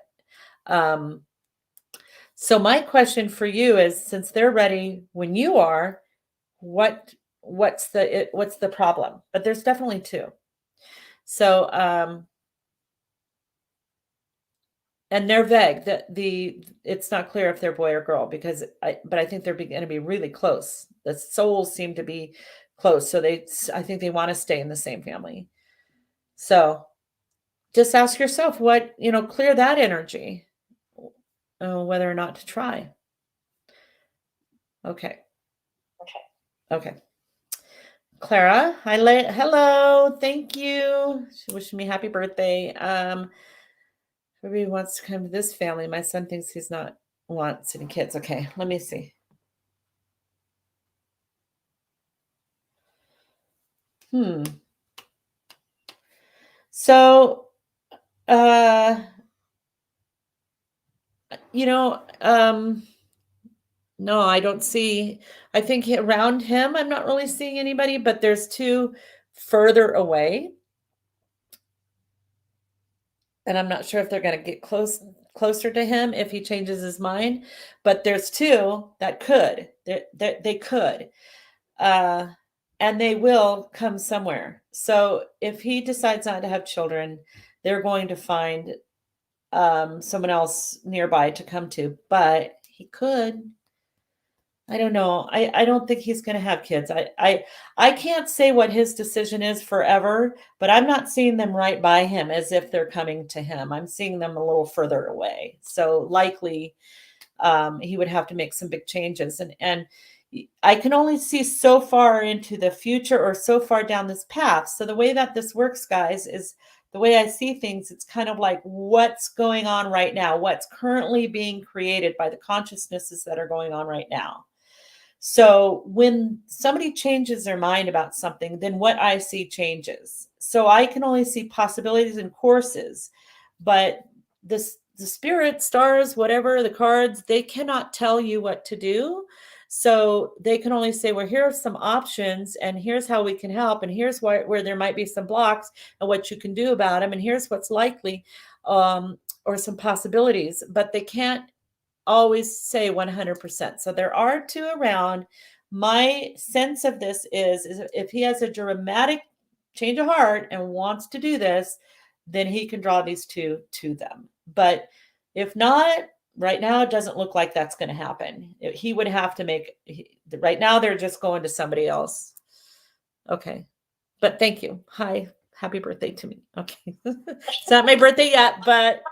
so my question for you is, since they're ready when you are, what's the problem? But there's definitely 2. So and they're vague. It's not clear if they're boy or girl because I think they're going to be really close. The souls seem to be close, so I think they want to stay in the same family. So just ask yourself clear that energy, whether or not to try. Okay. Clara, hello. Thank you. She wishing me happy birthday. Everybody wants to come to this family. My son thinks he's not wants any kids. Okay, let me see. So, no, I don't see. I think around him, I'm not really seeing anybody, but there's 2 further away. And I'm not sure if they're going to get closer to him if he changes his mind, but there's 2 that could. They could. And they will come somewhere. So if he decides not to have children, they're going to find someone else nearby to come to, but he could. I don't know. I don't think he's going to have kids. I can't say what his decision is forever, but I'm not seeing them right by him as if they're coming to him. I'm seeing them a little further away. So likely he would have to make some big changes. And I can only see so far into the future or so far down this path. So the way that this works, guys, is the way I see things. It's kind of like what's going on right now, what's currently being created by the consciousnesses that are going on right now. So when somebody changes their mind about something, then what I see changes. So I can only see possibilities and courses, but the spirit, stars, whatever, the cards, they cannot tell you what to do. So they can only say, well, here are some options and here's how we can help. And here's where there might be some blocks and what you can do about them. And here's what's likely or some possibilities, but they can't always say 100%. So there are 2 around. My sense of this is if he has a dramatic change of heart and wants to do this, then he can draw these 2 to them. But if not, right now, it doesn't look like that's going to happen. He would have to right now, they're just going to somebody else. Okay. But thank you. Hi. Happy birthday to me. Okay. It's not my birthday yet, but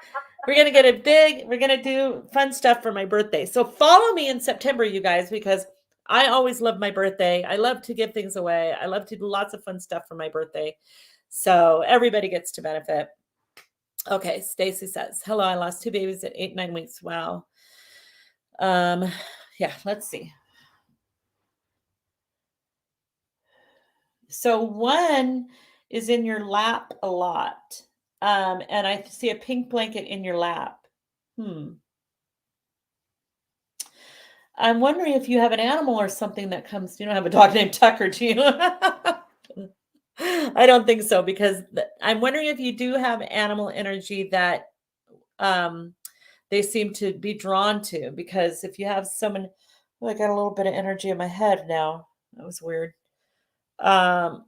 we're going to do fun stuff for my birthday. So follow me in September, you guys, because I always love my birthday. I love to give things away. I love to do lots of fun stuff for my birthday. So everybody gets to benefit. Okay. Stacy says, hello, I lost 2 babies at 8, 9 weeks. Wow. Yeah, let's see. So one is in your lap a lot. And I see a pink blanket in your lap. I'm wondering if you have an animal or something that comes. You don't have a dog named Tucker, do you? I don't think so because I'm wondering if you do have animal energy that um, they seem to be drawn to. Because if you have someone, oh, I got a little bit of energy in my head now. That was weird. I'm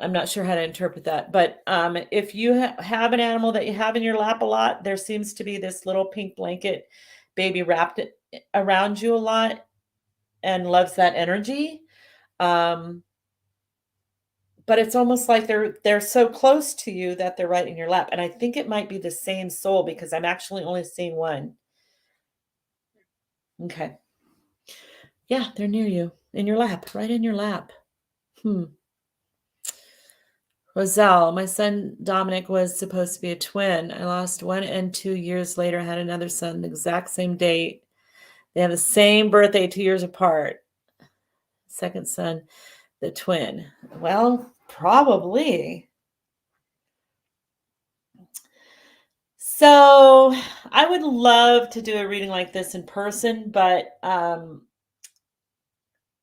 not sure how to interpret that, but if you have an animal that you have in your lap a lot, there seems to be this little pink blanket baby wrapped around you a lot and loves that energy. Um, but it's almost like they're so close to you that they're right in your lap. And I think it might be the same soul because I'm actually only seeing one. Okay. Yeah, they're near you in your lap, right in your lap. Roselle, my son Dominic was supposed to be a twin. I lost one, and 2 years later had another son, the exact same date. They have the same birthday, 2 years apart. Second son, the twin. Well, probably. So I would love to do a reading like this in person, but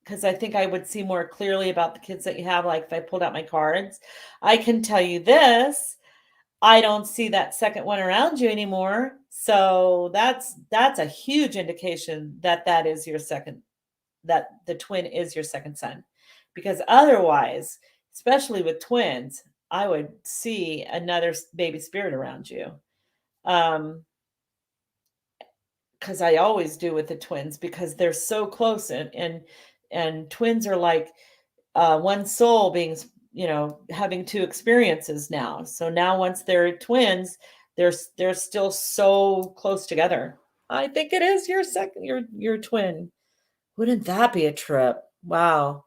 because I think I would see more clearly about the kids that you have, like if I pulled out my cards. I can tell you this. I don't see that second one around you anymore. So that's a huge indication that that is your second, that the twin is your second son. Because otherwise, especially with twins, I would see another baby spirit around you. Because I always do with the twins because they're so close, and twins are like one soul being, having two experiences now. So now once they're twins, they're still so close together. I think it is your second, your twin. Wouldn't that be a trip? Wow.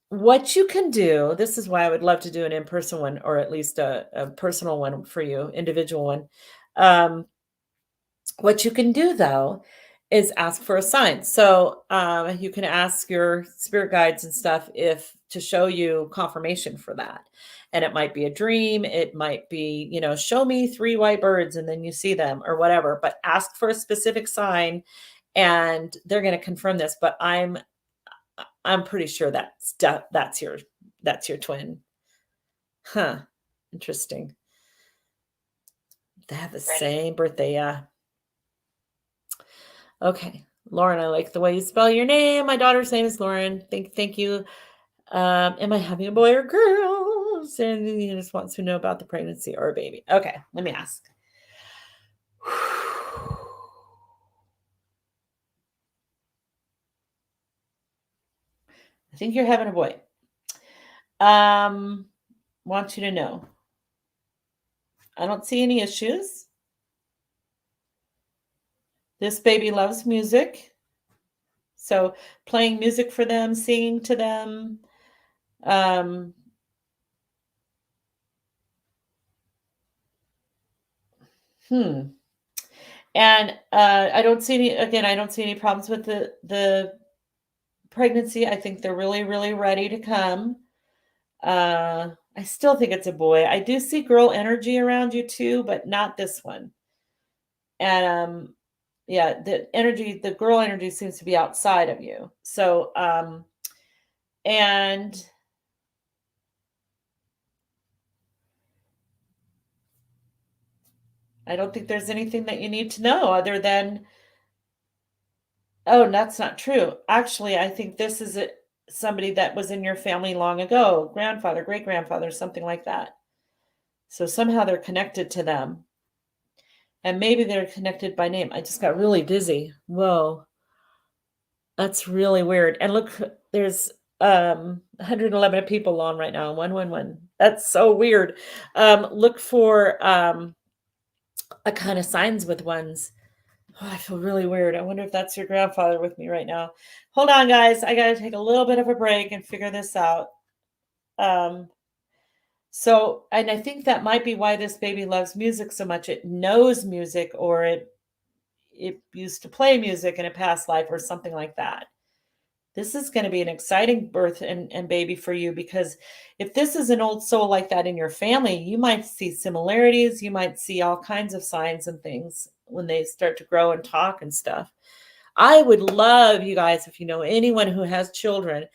What you can do, this is why I would love to do an in-person one, or at least a personal one for you, individual one. What you can do though is ask for a sign. So you can ask your spirit guides and stuff if to show you confirmation for that. And it might be a dream. It might be, show me 3 white birds and then you see them or whatever. But ask for a specific sign, and they're going to confirm this. But I'm pretty sure that's your twin. Huh? Interesting. They have the same birthday, yeah. Okay. Lauren, I like the way you spell your name. My daughter's name is Lauren. Thank you. Am I having a boy or girl? Sandy just wants to know about the pregnancy or a baby. Okay, let me ask. I think you're having a boy. Want you to know. I don't see any issues. This baby loves music. So playing music for them, singing to them. And I don't see any problems with the pregnancy. I think they're really, really ready to come. I still think it's a boy. I do see girl energy around you too, but not this one. And yeah, the girl energy seems to be outside of you. So and I don't think there's anything that you need to know other than, oh, that's not true. Actually, I think this is somebody that was in your family long ago, grandfather, great grandfather, something like that. So somehow they're connected to them. And maybe they're connected by name. I just got really dizzy. Whoa. That's really weird. And look, there's 111 people on right now. 111. That's so weird. Look for a kind of signs with ones. Oh, I feel really weird. I wonder if that's your grandfather with me right now. Hold on, guys. I got to take a little bit of a break and figure this out. So, and I think that might be why this baby loves music so much. It knows music, or it used to play music in a past life or something like that. This is going to be an exciting birth and baby for you, because if this is an old soul like that in your family, you might see similarities. You might see all kinds of signs and things when they start to grow and talk and stuff. I would love, you guys, if you know anyone who has children,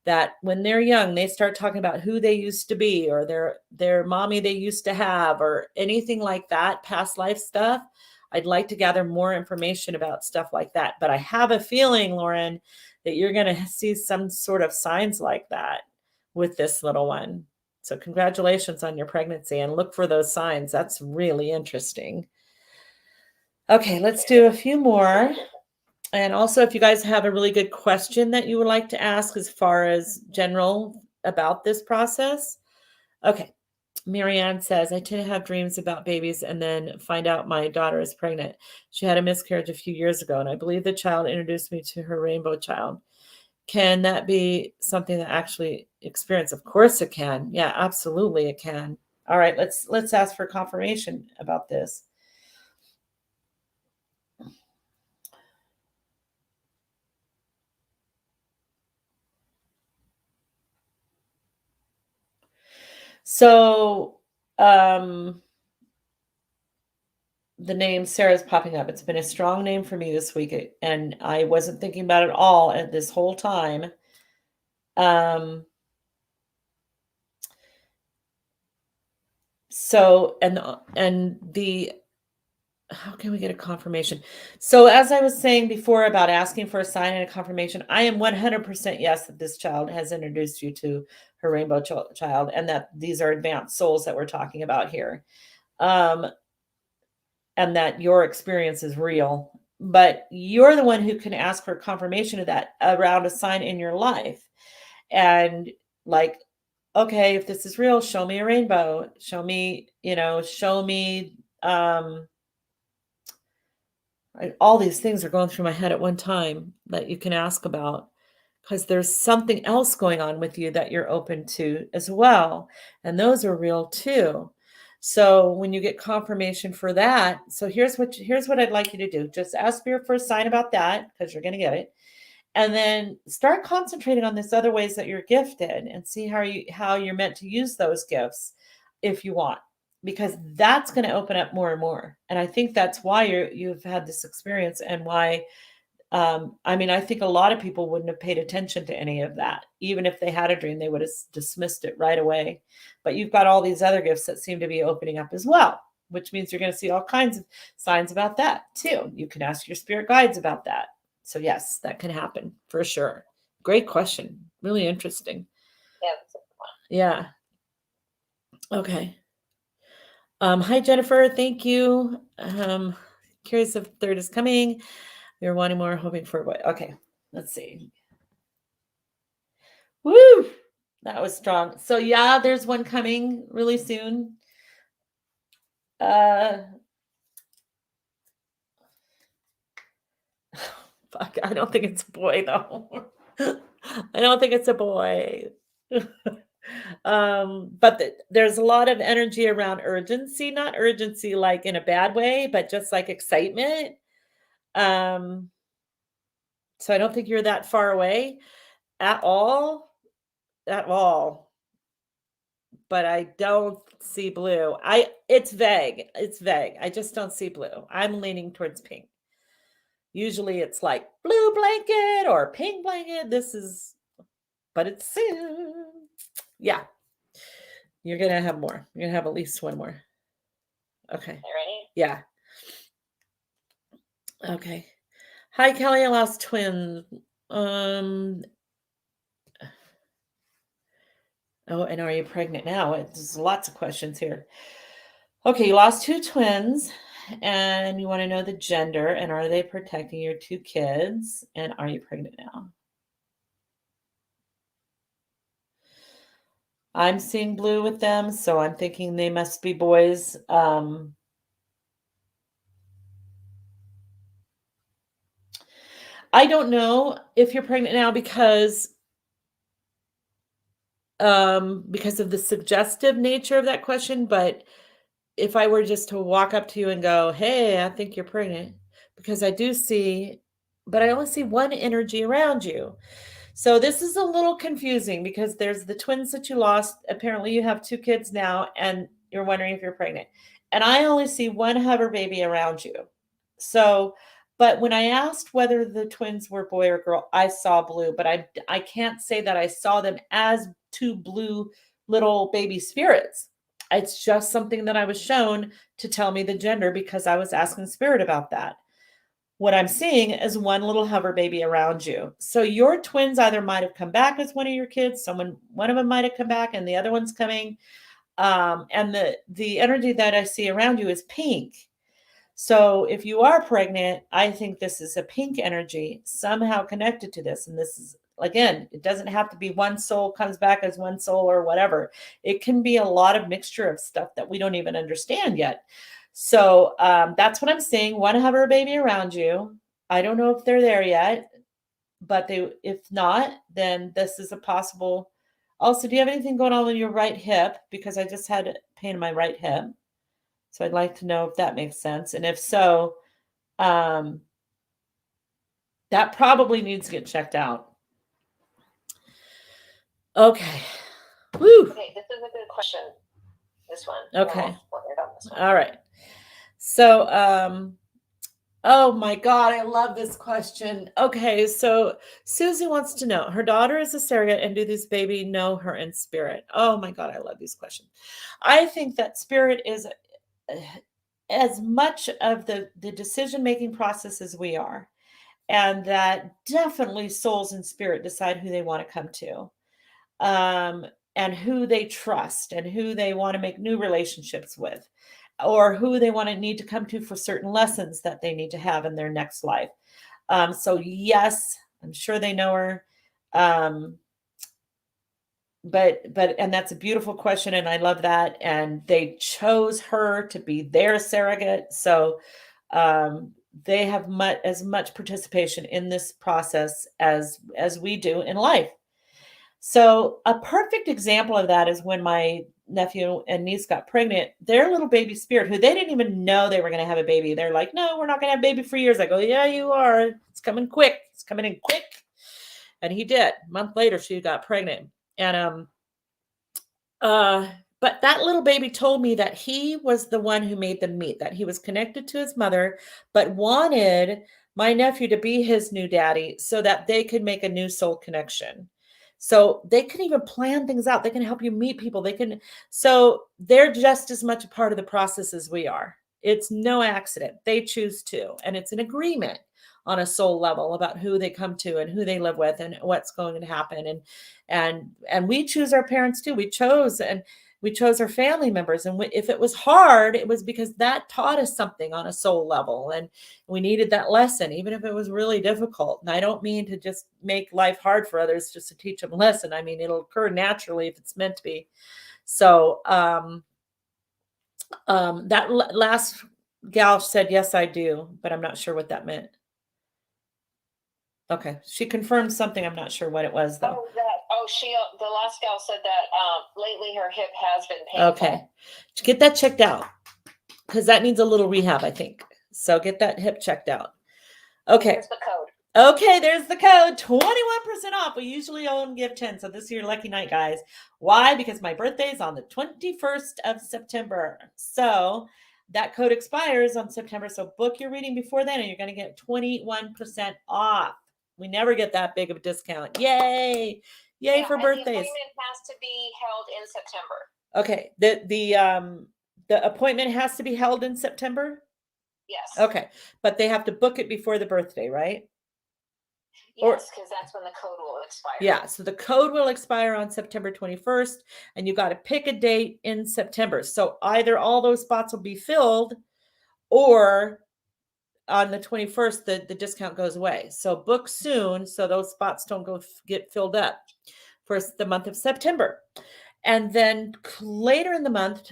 that when they're young, they start talking about who they used to be, or their mommy they used to have, or anything like that, past life stuff. I'd like to gather more information about stuff like that. But I have a feeling, Lauren, that you're going to see some sort of signs like that with this little one. So congratulations on your pregnancy, and look for those signs. That's really interesting. Okay, let's do a few more. And also, if you guys have a really good question that you would like to ask as far as general about this process. Okay. Marianne says, I tend to have dreams about babies and then find out my daughter is pregnant. She had a miscarriage a few years ago, and I believe the child introduced me to her rainbow child. Can that be something that actually experience? Of course it can. Yeah, absolutely it can. All right, let's ask for confirmation about this. So, the name Sarah's popping up. It's been a strong name for me this week, and I wasn't thinking about it all at this whole time. So, and the how can we get a confirmation? So, as I was saying before about asking for a sign and a confirmation, I am 100% yes that this child has introduced you to her rainbow child, and that these are advanced souls that we're talking about here. And that your experience is real, but you're the one who can ask for confirmation of that around a sign in your life. And like, okay, if this is real, show me a rainbow, show me, all these things are going through my head at one time that you can ask about, because there's something else going on with you that you're open to as well. And those are real too. So when you get confirmation for that, so here's what I'd like you to do. Just ask for a sign about that, because you're going to get it. And then start concentrating on this other ways that you're gifted, and see how you're meant to use those gifts if you want, because that's going to open up more and more. And I think that's why you've had this experience, and why I think a lot of people wouldn't have paid attention to any of that. Even if they had a dream, they would have dismissed it right away. But you've got all these other gifts that seem to be opening up as well, which means you're going to see all kinds of signs about that too. You can ask your spirit guides about that. So yes, that can happen for sure. Great question. Really interesting. Yeah. Okay. Hi, Jennifer. Thank you. Curious if third is coming. We were wanting more, hoping for what? Okay, let's see. Woo! That was strong. So yeah, there's one coming really soon. Fuck, I don't think it's a boy though. I don't think it's a boy. But there's a lot of energy around urgency, not urgency like in a bad way, but just like excitement. So I don't think you're that far away at all. But I don't see blue. It's vague. It's vague. I just don't see blue. I'm leaning towards pink. Usually it's like blue blanket or pink blanket. But it's soon. Yeah. You're going to have more. You're going to have at least one more. Okay. Ready? Yeah. Okay. Hi, Kelly. I lost twins. Oh, and are you pregnant now? There's lots of questions here. Okay, you lost 2 twins, and you want to know the gender, and are they protecting your 2 kids, and are you pregnant now? I'm seeing blue with them, so I'm thinking they must be boys. I don't know if you're pregnant now because of the suggestive nature of that question, but if I were just to walk up to you and go, hey, I think you're pregnant, because I do see, but I only see one energy around you. So this is a little confusing because there's the twins that you lost. Apparently you have 2 kids now and you're wondering if you're pregnant. And I only see one hover baby around you. So, but when I asked whether the twins were boy or girl, I saw blue, but I can't say that I saw them as 2 blue little baby spirits. It's just something that I was shown to tell me the gender because I was asking spirit about that. What I'm seeing is one little hover baby around you. So your twins either might have come back as one of your kids, one of them might have come back and the other one's coming. And the energy that I see around you is pink. So if you are pregnant, I think this is a pink energy somehow connected to this. And this is, again, it doesn't have to be one soul comes back as one soul or whatever. It can be a lot of mixture of stuff that we don't even understand yet. So that's what I'm seeing. One hover baby around you. I don't know if they're there yet, but if not, then this is a possible. Also, do you have anything going on with your right hip? Because I just had pain in my right hip. So I'd like to know if that makes sense. And if so, that probably needs to get checked out. Okay. Woo. Okay, this is a good question. This one. Okay. This one. All right. So, oh my God, I love this question. Okay, so Susie wants to know, her daughter is a surrogate, and do this baby know her in spirit? Oh my God, I love these questions. I think that spirit is as much of the decision-making process as we are, and that definitely souls and spirit decide who they want to come to, and who they trust and who they want to make new relationships with, or who they want to need to come to for certain lessons that they need to have in their next life. So yes, I'm sure they know her. But and that's a beautiful question, and I love that. And they chose her to be their surrogate. So they have as much participation in this process as we do in life. So a perfect example of that is when my nephew and niece got pregnant. Their little baby spirit, who they didn't even know they were going to have a baby, they're like, no, we're not going to have a baby for years. I go, yeah, you are. It's coming quick. It's coming in quick. And he did. A month later, she got pregnant. And but that little baby told me that he was the one who made them meet, that he was connected to his mother, but wanted my nephew to be his new daddy so that they could make a new soul connection. So they can even plan things out. They can help you meet people. So they're just as much a part of the process as we are. It's no accident. They choose to, and it's an agreement on a soul level about who they come to and who they live with and what's going to happen. And we choose our parents too. We chose our family members. And if it was hard, it was because that taught us something on a soul level. And we needed that lesson, even if it was really difficult. And I don't mean to just make life hard for others just to teach them a lesson. I mean, it'll occur naturally if it's meant to be. So that last gal said, yes, I do, but I'm not sure what that meant. Okay. She confirmed something. I'm not sure what it was though. The last gal said that lately her hip has been painful. Okay. Get that checked out because that needs a little rehab, I think. So get that hip checked out. Okay. Here's the code. Okay, there's the code. 21% off. We usually only give 10. So this is your lucky night, guys. Why? Because my birthday is on the 21st of September. So that code expires on September. So book your reading before then and you're going to get 21% off. We never get that big of a discount. Yay. Yay for birthdays. The appointment has to be held in September. Okay. The appointment has to be held in September? Yes. Okay. But they have to book it before the birthday, right? Yes, because that's when the code will expire. Yeah. So the code will expire on September 21st, and you got to pick a date in September. So either all those spots will be filled or on the 21st, the discount goes away. So book soon so those spots don't get filled up for the month of September. And then later in the month,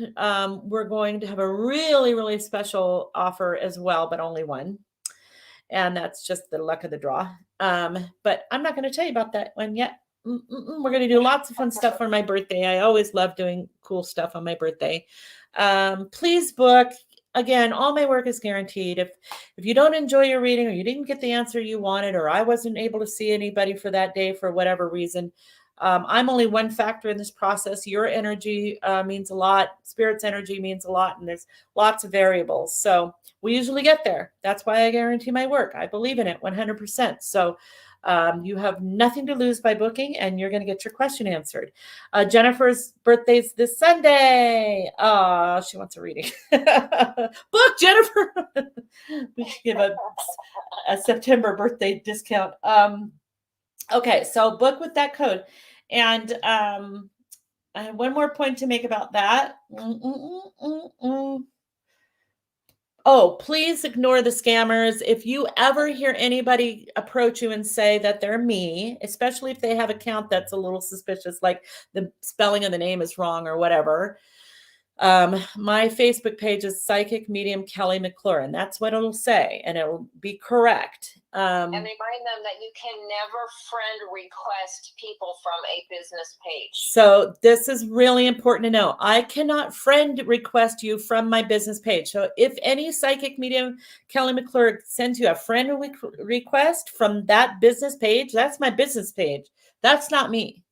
we're going to have a really, really special offer as well, but only one. And that's just the luck of the draw. But I'm not going to tell you about that one yet. We're going to do lots of fun stuff for my birthday. I always love doing cool stuff on my birthday. Please book. again, all my work is guaranteed. If you don't enjoy your reading, or you didn't get the answer you wanted, or I wasn't able to see anybody for that day for whatever reason, I'm only one factor in this process. Your energy means a lot. Spirit's energy means a lot. And there's lots of variables. So we usually get there. That's why I guarantee my work. I believe in it 100%. So you have nothing to lose by booking, and you're going to get your question answered. Jennifer's birthday's this Sunday. Oh, she wants a reading. Book, Jennifer. We should give a September birthday discount. Okay, so book with that code. And I have one more point to make about that. Oh, please ignore the scammers. If you ever hear anybody approach you and say that they're me, especially if they have an account that's a little suspicious, like the spelling of the name is wrong or whatever, my Facebook page is Psychic Medium Kelly McClure, and that's what it'll say, and it'll be correct. And remind them that you can never friend request people from a business page. So this is really important to know. I cannot friend request you from my business page. So if any Psychic Medium Kelly McClure sends you a friend request from that business page, that's my business page. That's not me.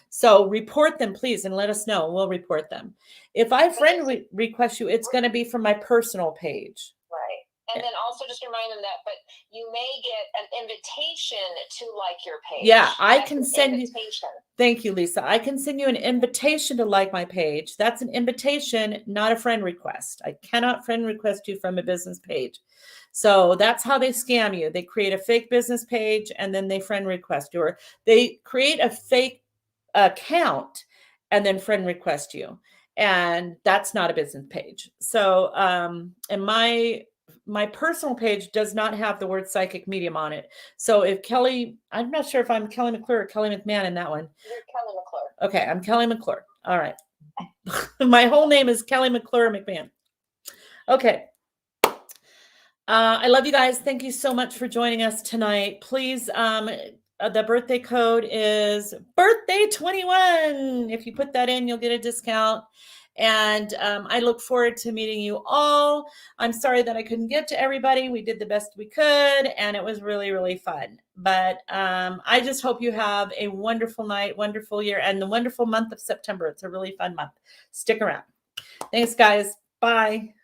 So report them, please, and let us know. We'll report them. If I friend request you, it's going to be from my personal page. Right. And then also just remind them that, but you may get an invitation to like your page. Yeah, I That's can an send you. invitation. Thank you, Lisa. I can send you an invitation to like my page. That's an invitation, not a friend request. I cannot friend request you from a business page. So that's how they scam you. They create a fake business page and then they friend request you, or they create a fake account and then friend request you, and that's not a business page. So and my personal page does not have the word psychic medium on it. So if Kelly, I'm not sure if I'm Kelly McClure or Kelly McMahon in that one. You're Kelly McClure. Okay, I'm Kelly McClure. All right. My whole name is Kelly McClure McMahon. Okay. I love you guys. Thank you so much for joining us tonight. Please, the birthday code is birthday 21. If you put that in, you'll get a discount. And I look forward to meeting you all. I'm sorry that I couldn't get to everybody. We did the best we could, and it was really, really fun. But I just hope you have a wonderful night, wonderful year, and the wonderful month of September. It's a really fun month. Stick around. Thanks, guys. Bye.